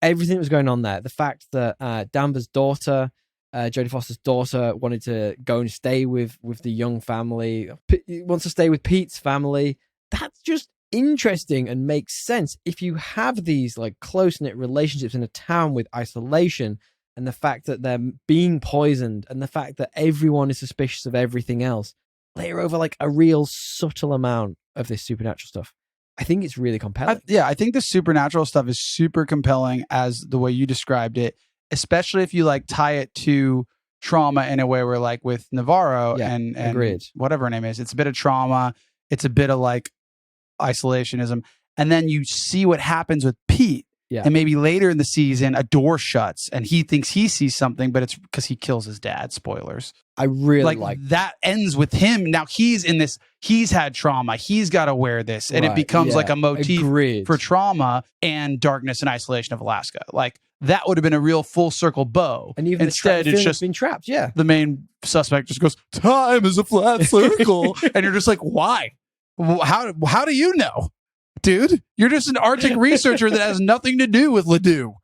everything that was going on there. The fact that Danvers' daughter, Jodie Foster's daughter, wanted to go and stay with the young family. Wants to stay with Pete's family. That's just interesting and makes sense. If you have these like close-knit relationships in a town with isolation, and the fact that they're being poisoned, and the fact that everyone is suspicious of everything else, layer over like a real subtle amount of this supernatural stuff. I think it's really compelling. I think the supernatural stuff is super compelling as the way you described it, especially if you like tie it to trauma in a way where like with Navarro and whatever her name is, it's a bit of trauma. It's a bit of like isolationism. And then you see what happens with Pete. Yeah. And maybe later in the season, a door shuts and he thinks he sees something, but it's because he kills his dad. Spoilers. I really like that ends with him. Now he's in this, he's had trauma. He's got to wear this. And it becomes like a motif for trauma and darkness and isolation of Alaska. Like that would have been a real full circle bow. And even instead, it's just been trapped. Yeah. The main suspect just goes, time is a flat circle. And you're just like, why? How do you know? Dude, you're just an Arctic researcher that has nothing to do with Ledoux.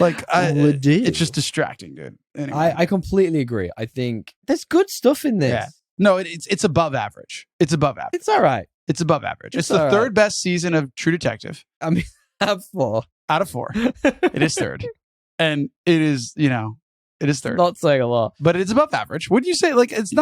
Like, it's just distracting, dude. Anyway. I completely agree. I think there's good stuff in this. Yeah. No, it's above average. It's above average. It's all right. It's above average. It's the third best season of True Detective. I mean, out of 4. Out of 4. It is third. And it is, it is third. Not saying a lot. But it's above average. Would you say, like, it's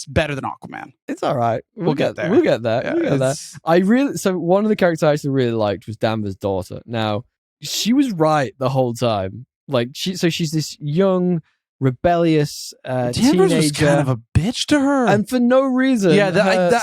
better than Aquaman? It's all right. We'll get there. We'll get there. Yeah, we'll get there. So one of the characters I actually really liked was Danvers' daughter. Now, she was right the whole time. Like, she's this young, rebellious teenager. Was kind of a bitch to her. And for no reason. Yeah,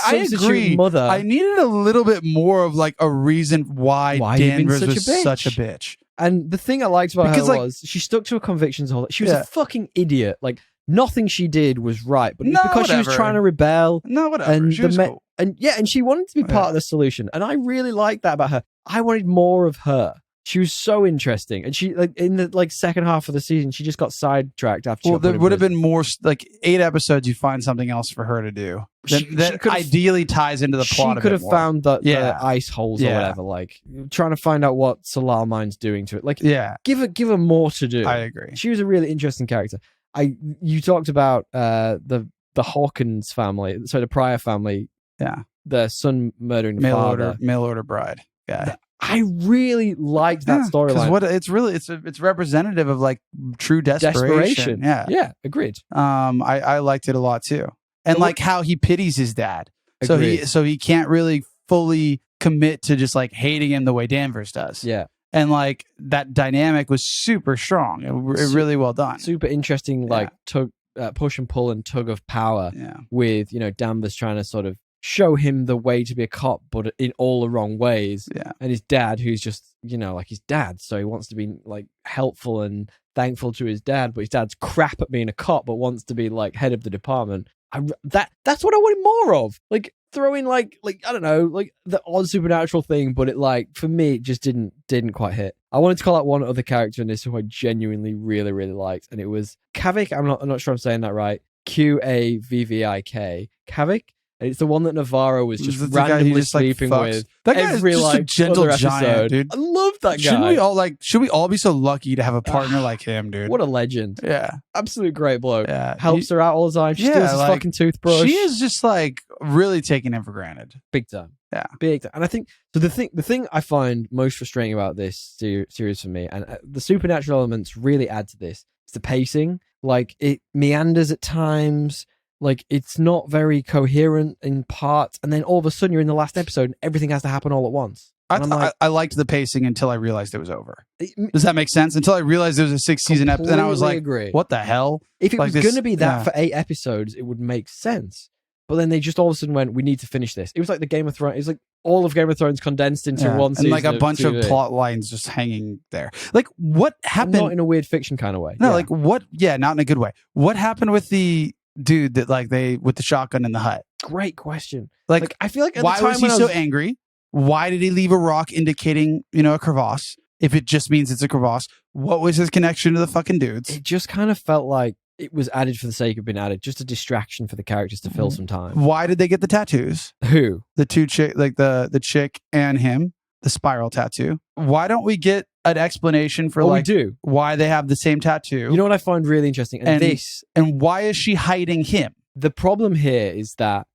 I agree. Mother. I needed a little bit more of, like, a reason why Danvers was such a bitch. And the thing I liked about her was she stuck to her convictions the whole time. She was a fucking idiot. Like, nothing she did was right, but because she was trying to rebel. No, whatever. And she was cool. And she wanted to be part of the solution. And I really liked that about her. I wanted more of her. She was so interesting. And she, like, in the second half of the season, she just got sidetracked after she got there would have been more, like, 8 episodes, you find something else for her to do. That ideally ties into the plot. She could have found the ice holes or whatever, like, trying to find out what Solar Mine's doing to it. Like, give her more to do. I agree. She was a really interesting character. You talked about the Hawkins family, so the Pryor family. Yeah. The son murdering the father. Mail order bride. Yeah. I really liked that storyline. Because it's representative of, like, true desperation. Yeah, agreed. I liked it a lot too, and like how he pities his dad, so he can't really fully commit to just, like, hating him the way Danvers does. Yeah, and, like, that dynamic was super strong. It really well done. Super interesting, like push and pull and tug of power. Yeah. With Danvers trying to sort of show him the way to be a cop, but in all the wrong ways. Yeah. And his dad, who's just, like his dad. So he wants to be, like, helpful and thankful to his dad, but his dad's crap at being a cop, but wants to be, like, head of the department. That's what I wanted more of. Like, throwing like I don't know, like the odd supernatural thing, but it, like, for me, it just didn't quite hit. I wanted to call out one other character in this who I genuinely really, really liked, and it was Kavik. I'm not sure I'm saying that right. Qavvik. Kavik. It's the one that Navarro was just randomly sleeping with. That guy is just a gentle giant, dude. I love that guy. Should we all be so lucky to have a partner like him, dude? What a legend. Yeah. Absolute great bloke. Yeah. Helps her out all the time. She steals his fucking toothbrush. She is just, like, really taking him for granted. Big time. Yeah. Big time. And I think, so the thing I find most frustrating about this series for me, and the supernatural elements really add to this, is the pacing. Like, it meanders at times. Like, it's not very coherent in parts, and then all of a sudden you're in the last episode and everything has to happen all at once. I liked the pacing until I realized it was over. Does that make sense? Until I realized it was a 6-season episode, and I was like, what the hell? If it was going to be that for 8 episodes, it would make sense. But then they just all of a sudden went, we need to finish this. It was like the Game of Thrones. It was like all of Game of Thrones condensed into one season. And, like, a bunch of plot lines just hanging there. Like, what happened? Not in a weird fiction kind of way. No, like, what? Yeah, not in a good way. What happened with the dude that, like, with the shotgun in the hut? Great question. Like I feel like at why the time was he so angry? Why did he leave a rock indicating, a crevasse? If it just means it's a crevasse, what was his connection to the fucking dudes? It just kind of felt like it was added for the sake of being added, just a distraction for the characters to fill some time. Why did they get the tattoos? Who? The two chick, like the chick and him, the spiral tattoo. Why don't we get an explanation for why they have the same tattoo? You know what I find really interesting? And why is she hiding him? The problem here is that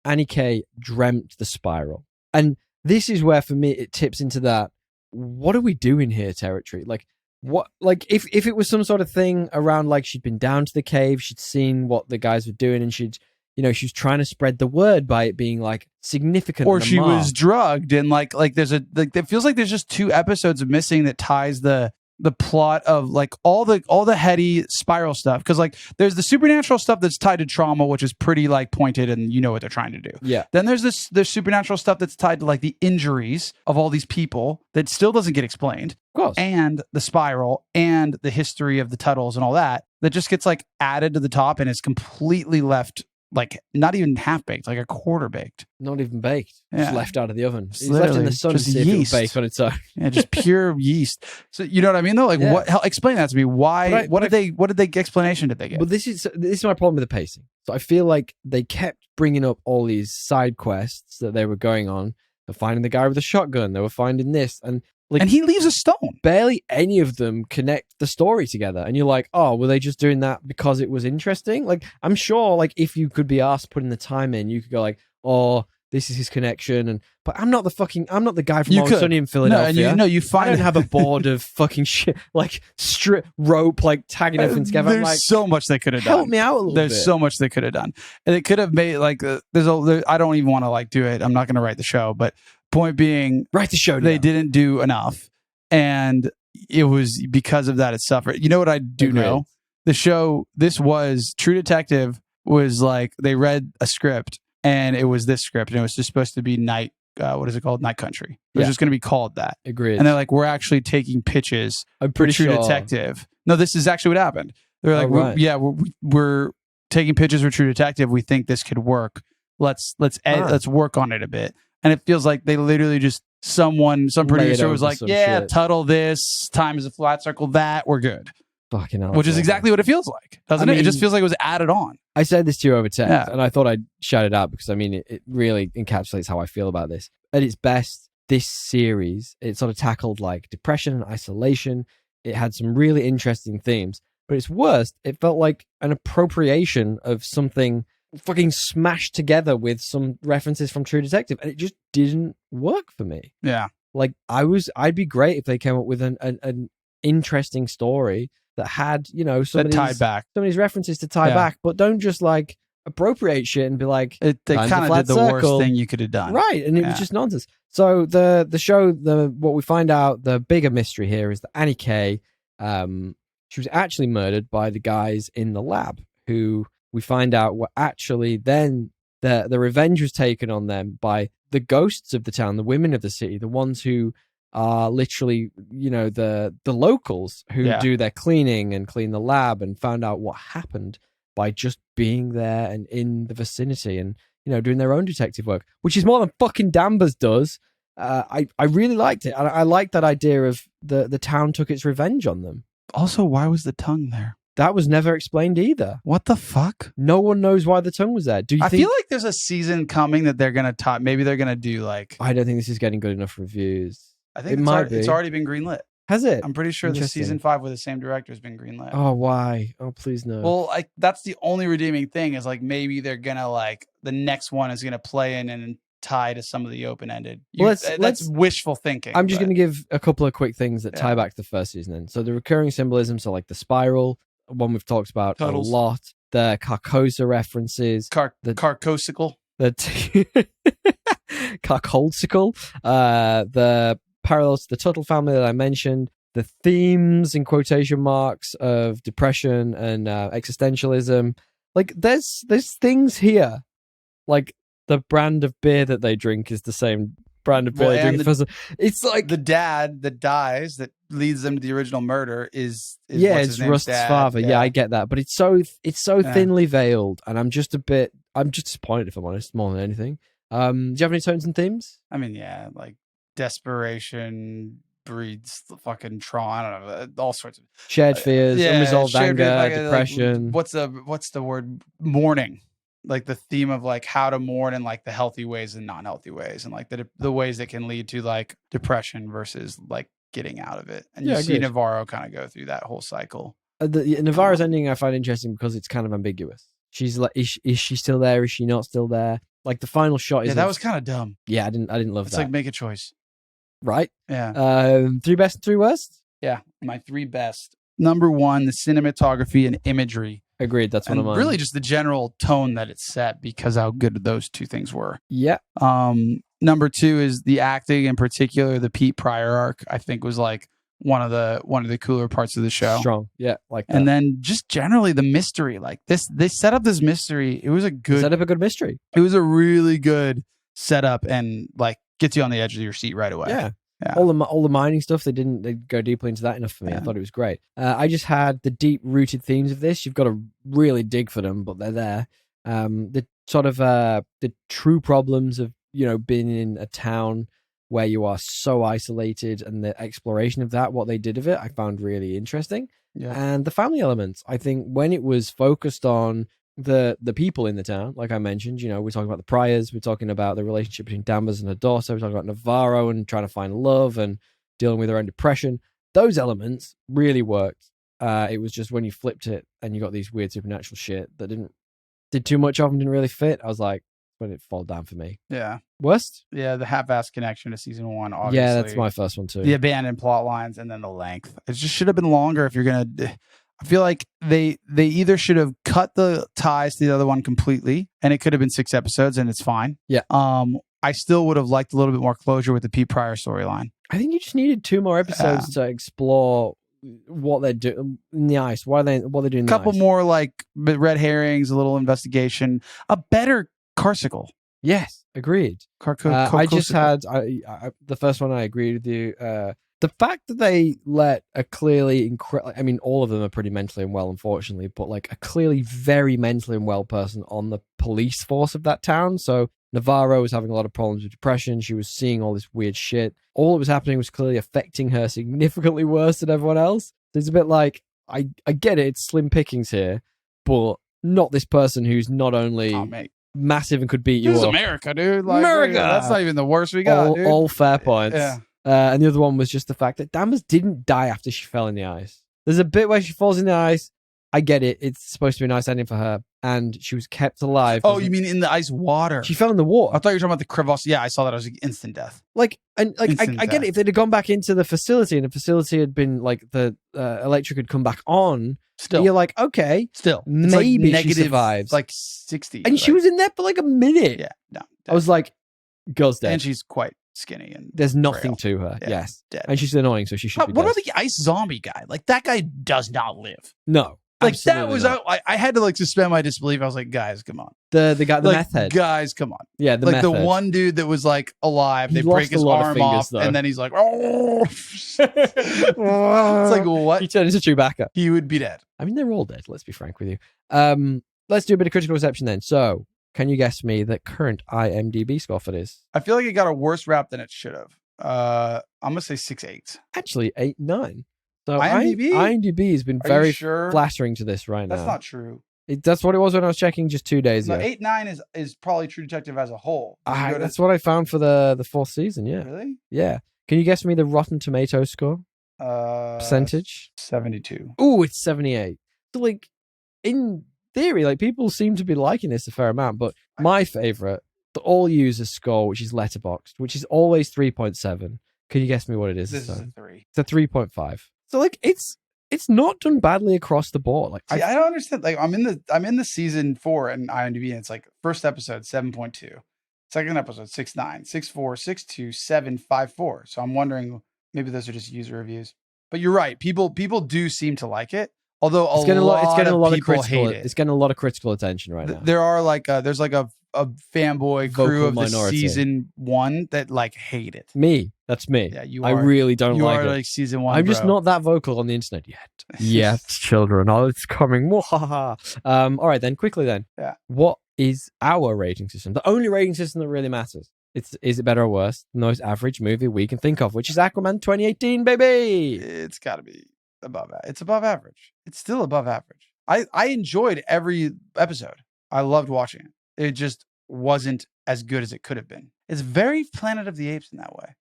Annie K dreamt the spiral. And this is where, for me, it tips into that, what are we doing here territory? Like, what, like, if it was some sort of thing around, like, she'd been down to the cave, she'd seen what the guys were doing, and she was trying to spread the word by it being, like, significant. Or she was drugged, and like there's it feels like there's just 2 episodes missing that ties the plot of, like, all the heady spiral stuff, because, like, there's the supernatural stuff that's tied to trauma, which is pretty, like, pointed, and you know what they're trying to do. Yeah. Then there's supernatural stuff that's tied to, like, the injuries of all these people that still doesn't get explained. Of course. and the spiral and the history of the Tuttles and all that just gets like added to the top and is completely left like not even half baked, like a quarter baked. Not even baked. Just Yeah. left out of the oven. It's literally left in the sun to just see if it'll yeast. bake on its own. Yeah, just pure yeast. So you know what I mean though? Like Yeah. explain that to me. Why what did they explanation did they get? But this is my problem with the pacing. So I feel like they kept bringing up all these side quests that they were going on. They're finding the guy with the shotgun. They were finding this, and like, and he leaves a stone. barely any of them connect the story together. And you're like, oh, were they just doing that because it was interesting? Like, I'm sure, like, if you could be asked putting the time in, you could go like, oh, this is his connection. But I'm not the guy from Always Sunny in Philadelphia. No, you I don't have a board of fucking shit, like strip rope, like tagging everything together. I'm There's like, so much they could have done. help me out a little bit. There's so much they could have done, and it could have made like I don't even want to like do it. I'm not going to write the show, but point being, Write the show. They didn't do enough, and it was because of that it suffered. You know what I do Agreed. know? The show. This was True Detective. Was like they read a script, and it was this script, and it was just supposed to be Night. What is it called? Night Country. It was just going to be called that. Agreed. And they're like, we're actually taking pitches. I'm pretty True sure. Detective. No, this is actually what happened. They're like, right. we're taking pitches for True Detective. We think this could work. Let's work on it a bit. And it feels like they literally just some producer was like, yeah, shit. Tuttle this, time is a flat circle that, we're good. Fucking hell. Which is exactly what it feels like, doesn't it? It just feels like it was added on. I said this to you over text, Yeah. and I thought I'd shout it out because I mean, it really encapsulates how I feel about this. At its best, this series, it sort of tackled like depression and isolation. It had some really interesting themes, but its worst, it felt like an appropriation of something fucking smashed together with some references from True Detective, and it just didn't work for me. Yeah. Like I'd be great if they came up with an interesting story that had, you know, some tied back. some of these references to tie back, but don't just like appropriate shit and be like, They kind of did the worst thing you could have done. right? And it was just nonsense. So the show, what we find out, the bigger mystery here is that Annie Kay, she was actually murdered by the guys in the lab, who we find out were actually then the revenge was taken on them by the ghosts of the town, the women of the city, the ones who are literally, you know, the locals who do their cleaning and clean the lab, and found out what happened by just being there and in the vicinity and, you know, doing their own detective work, which is more than fucking Danvers does. I really liked it. I liked that idea of the town took its revenge on them. Also, why was the tongue there? That was never explained either. What the fuck? No one knows why the tongue was there. Do you I think? feel like there's a season coming that they're gonna top. Maybe they're gonna do like. I don't think this is getting good enough reviews. I think it's already been greenlit. Has it? I'm pretty sure the season 5 with the same director has been greenlit. Oh, why? Oh, please no. Well, that's the only redeeming thing is like maybe they're gonna like the next one is gonna play in and tie to some of the open ended. That's wishful thinking. I'm just going to give a couple of quick things that tie back to the first season. Then, so the recurring symbolism, so like the spiral, one we've talked about Tuttles. a lot. The Carcosa references, the Carcosicle, the Carcolsicle, the parallels to the Tuttle family that I mentioned, the themes in quotation marks of depression and existentialism. Like there's things here, like the brand of beer that they drink is the same brand of beer they drink. It's like the dad that dies that leads them to the original murder is it's Rust's father. Yeah, I get that, but it's so thinly veiled, and I'm just disappointed, if I'm honest, more than anything. Do you have any tones and themes? I mean, yeah, like desperation breeds fucking trauma. I don't know, all sorts of shared fears, unresolved anger, depression. What's the word? Mourning. Like the theme of like how to mourn in like the healthy ways and non-healthy ways, and like the ways that can lead to like depression versus like getting out of it. And you see Navarro kind of go through that whole cycle. Navarro's ending I find interesting because it's kind of ambiguous. She's like, is she still there? Is she not still there? Like the final shot is. Yeah, that was kind of dumb. Yeah, I didn't love that. It's like make a choice. Right? Yeah. 3 best and 3 worst? Yeah, my 3 best. Number 1, the cinematography and imagery. Agreed. That's one of mine. Really just the general tone that it's set because how good those 2 things were. Yeah. Number 2 is the acting, in particular, the Pete Pryor arc, I think was like one of the cooler parts of the show. Strong. Yeah. Like that. And then just generally the mystery, like they set up this mystery. It was a good mystery. It was a really good setup and like gets you on the edge of your seat right away. Yeah. Yeah. All the mining stuff, they didn't go deeply into that enough for me. I thought it was great. I just had the deep rooted themes of this. You've got to really dig for them, but they're there. The sort of the true problems of being in a town where you are so isolated, and the exploration of that, what they did of it, I found really interesting. Yeah. And the family elements, I think, when it was focused on the people in the town, like I mentioned, we're talking about the Pryors, we're talking about the relationship between Danvers and her daughter, we're talking about Navarro and trying to find love and dealing with her own depression. Those elements really worked. It was just when you flipped it and you got these weird supernatural shit that did too much of them, didn't really fit. I was like, when it fall down for me. Yeah. Worst? Yeah, the half-assed connection to season 1, obviously. Yeah, that's my first one too. The abandoned plot lines, and then the length. It just should have been longer if you're going to... I feel like they either should have cut the ties to the other one completely, and it could have been 6 episodes, and it's fine. Yeah. I still would have liked a little bit more closure with the Pete Pryor storyline. I think you just needed 2 more episodes to explore what they're doing in the ice. What they're doing in the ice. A couple more like red herrings, a little investigation, a better corpsicle. Yes, agreed. I just had the first one. I agreed with you. The fact that they let a clearly all of them are pretty mentally unwell, unfortunately, but like a clearly very mentally unwell person on the police force of that town. So Navarro was having a lot of problems with depression. She was seeing all this weird shit. All that was happening was clearly affecting her significantly worse than everyone else. It's a bit like, I get it, it's slim pickings here, but not this person who's not only massive and could beat you up. This is America, dude. Like, America! That's not even the worst we got, dude. All fair points. Yeah. And the other one was just the fact that Danvers didn't die after she fell in the ice. There's a bit where she falls in the ice. I get it. It's supposed to be a nice ending for her. And she was kept alive. Oh, you mean in the ice water? She fell in the water. I thought you were talking about the crevasse. Yeah, I saw that. It was like instant death. I get it. If they'd have gone back into the facility and the facility had been like the electric had come back on, still, you're like, okay, still, maybe like she survives. Like 60. And she was in there for like a minute. Yeah, no. I was like, girl's dead. And she's quite skinny and there's nothing frail. to her. Yeah, yes. Dead. And she's annoying, so she should be What dead. about the ice zombie guy? Like, that guy does not live. No. Like, that was not. I had to like suspend my disbelief. I was like, guys, come on. The guy, the like, meth head. Guys, come on. Yeah, the meth the head. one dude that was like alive. They break his arm off, and then he's like, oh. It's like, what? He turned into Chewbacca. He would be dead. I mean, they're all dead. Let's be frank with you. Let's do a bit of critical reception then. So, can you guess me the current IMDb score for this? I feel like it got a worse rap than it should have. I'm gonna say 6.8. Actually, 8.9. So IMDb has been very flattering to this right now. That's not true. That's what it was when I was checking just 2 days ago. 8.9 is probably True Detective as a whole. That's what I found for the 4th season. Yeah. Really? Yeah. Can you guess me the Rotten Tomatoes score? Percentage? 72. Oh, it's 78. So, like, in theory, like, people seem to be liking this a fair amount, but my favorite, the all users score, which is Letterboxd, which is always 3.7. Can you guess me what it is? This is a 3. It's a 3.5. So, like, it's not done badly across the board. Like, I don't understand. Like, I'm in the season 4 in IMDb, and it's like first episode 7.2, second episode 6.9, 6.4, 6.2, 7.54. So I'm wondering, maybe those are just user reviews. But you're right. People do seem to like it. Although it's getting a lot of critical attention right now. There are like there's like a fanboy crew of the season 1 that like hate it. That's me. Yeah, I really don't like it. You are like season 1. I'm just not that vocal on the internet yet. Children. Oh, it's coming. All right, then quickly then. Yeah. What is our rating system? The only rating system that really matters. Is it better or worse than the most average movie we can think of, which is Aquaman 2018, baby? It's got to be above. It's above average. It's still above average. I enjoyed every episode. I loved watching it. It just wasn't as good as it could have been. It's very Planet of the Apes in that way.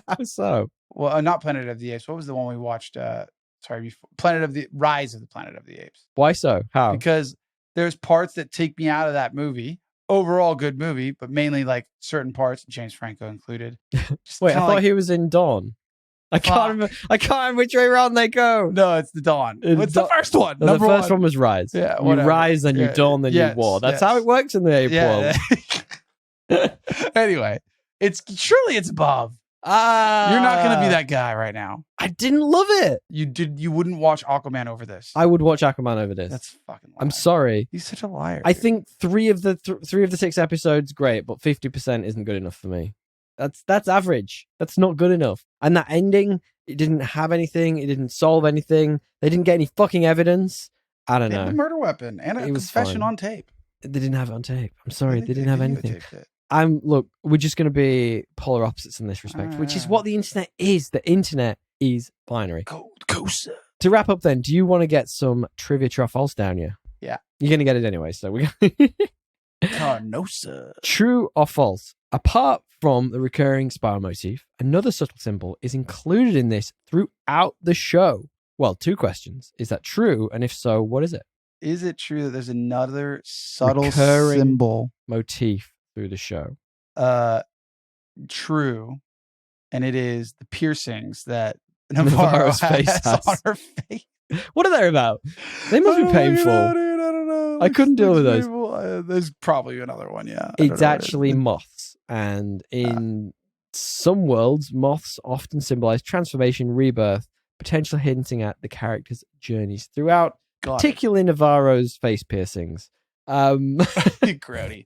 How so? Well, not Planet of the Apes. What was the one we watched? Rise of the Planet of the Apes. Why so? How? Because there's parts that take me out of that movie. Overall good movie, but mainly like certain parts, James Franco included. Wait, I thought he was in Dawn. I can't remember which way around they go. No, it's the Dawn. It's the first one. No, the first one was Rise. Yeah, you Rise, then you Dawn, then you War. That's how it works in the Ape world. Anyway, surely it's above. You're not going to be that guy right now. I didn't love it. You wouldn't watch Aquaman over this. I would watch Aquaman over this. That's fucking lying. I'm sorry. He's such a liar. I think 3 of the 6 episodes great, but 50% isn't good enough for me. That's average. That's not good enough. And that ending, it didn't have anything. It didn't solve anything. They didn't get any fucking evidence. I don't They know. had a murder weapon and a confession on tape. They didn't have it on tape. I'm sorry, they didn't have anything. It. We're just going to be polar opposites in this respect, which is what the internet is. The internet is binary. Gold Cosa. To wrap up then, do you want to get some trivia true or false down you? Yeah. You're going to get it anyway, so we're No, sir. True or false? Apart from the recurring spiral motif, another subtle symbol is included in this throughout the show. Well, 2 questions. Is that true? And if so, what is it? Is it true that there's another subtle Recurring symbol motif through the show? True. And it is the piercings that Navarro's Navarro face has on her face. What are they about? They must be painful. I don't know. I couldn't deal with those. There's probably another one, yeah. It's actually moths. And in some worlds, moths often symbolize transformation, rebirth, potentially hinting at the character's journeys throughout, particularly Navarro's face piercings. Grody.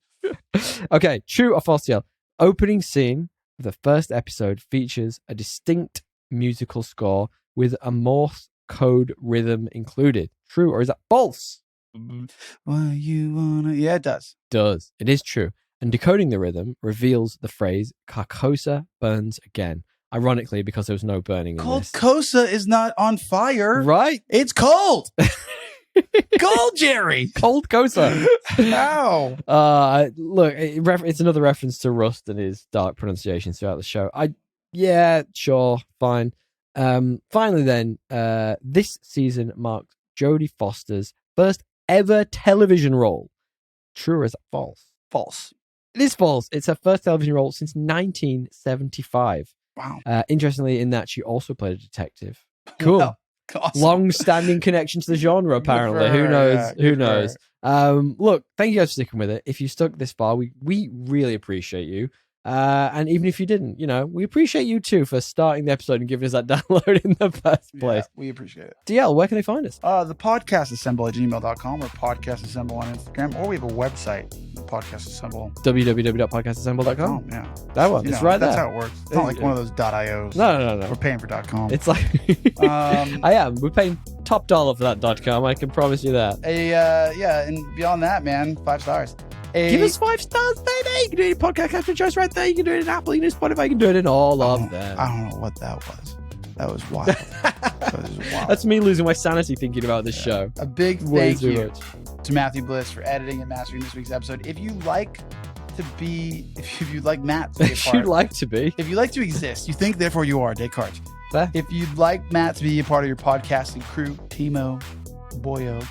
Okay, true or false, TL? Opening scene of the first episode features a distinct musical score with a Morse code rhythm included. True, or is that false? Why you wanna? Yeah, it does. It is true. And decoding the rhythm reveals the phrase "Carcosa burns again." Ironically, because there was no burning in this. Cosa is not on fire. Right? It's cold. Cold, Jerry. Cold Cosa. Ow. Look, it's another reference to Rust and his dark pronunciations throughout the show. Yeah, sure, fine. Finally then, this season marked Jodie Foster's first ever television role. True or is that false? False. It is false. It's her first television role since 1975. Wow. Interestingly, in that she also played a detective. Cool. Well, awesome. Long-standing connection to the genre, apparently. Who knows? Yeah, who knows? Look, thank you guys for sticking with it. If you stuck this far, we really appreciate you. And even if you didn't, we appreciate you too for starting the episode and giving us that download in the first place. Yeah, we appreciate it. DL, where can they find us? Thepodcastassemble@gmail.com or podcastassemble on Instagram, or we have a website, Podcastassemble. www.podcastassemble.com. Yeah. That one. It's right there. That's how it works. It's not like one of those .ios. No. We're paying for .com. It's like I am. We're paying top dollar for that .com. I can promise you that. Yeah, and beyond that, man, 5 stars. Give us 5 stars, baby. You can do it in podcast after choice right there. You can do it in Apple. You can do it in Spotify. You can do it in all of them. I don't know what that was. That was wild. That was wild. That's me losing my sanity thinking about this show. A big thank you to Matthew Bliss for editing and mastering this week's episode. If you'd like Matt to be a part, if you'd like to be, if you like to exist, you think, therefore you are. Descartes. Fair. If you'd like Matt to be a part of your podcasting crew, Timo, Boyo,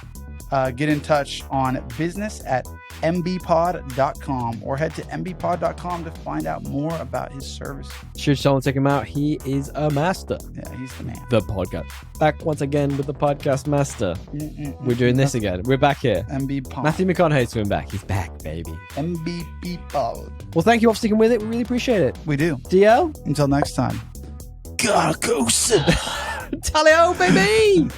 get in touch on business@mbpod.com or head to mbpod.com to find out more about his service. Should someone check him out? He is a master. Yeah, he's the man. The podcast. Back once again with the podcast master. We're doing this again. We're back here. MBPod. Matthew McConaughey's coming back. He's back, baby. MBPod. Well, thank you all for sticking with it. We really appreciate it. We do. DL? Until next time. Gotta go, sir. Tally-ho, baby!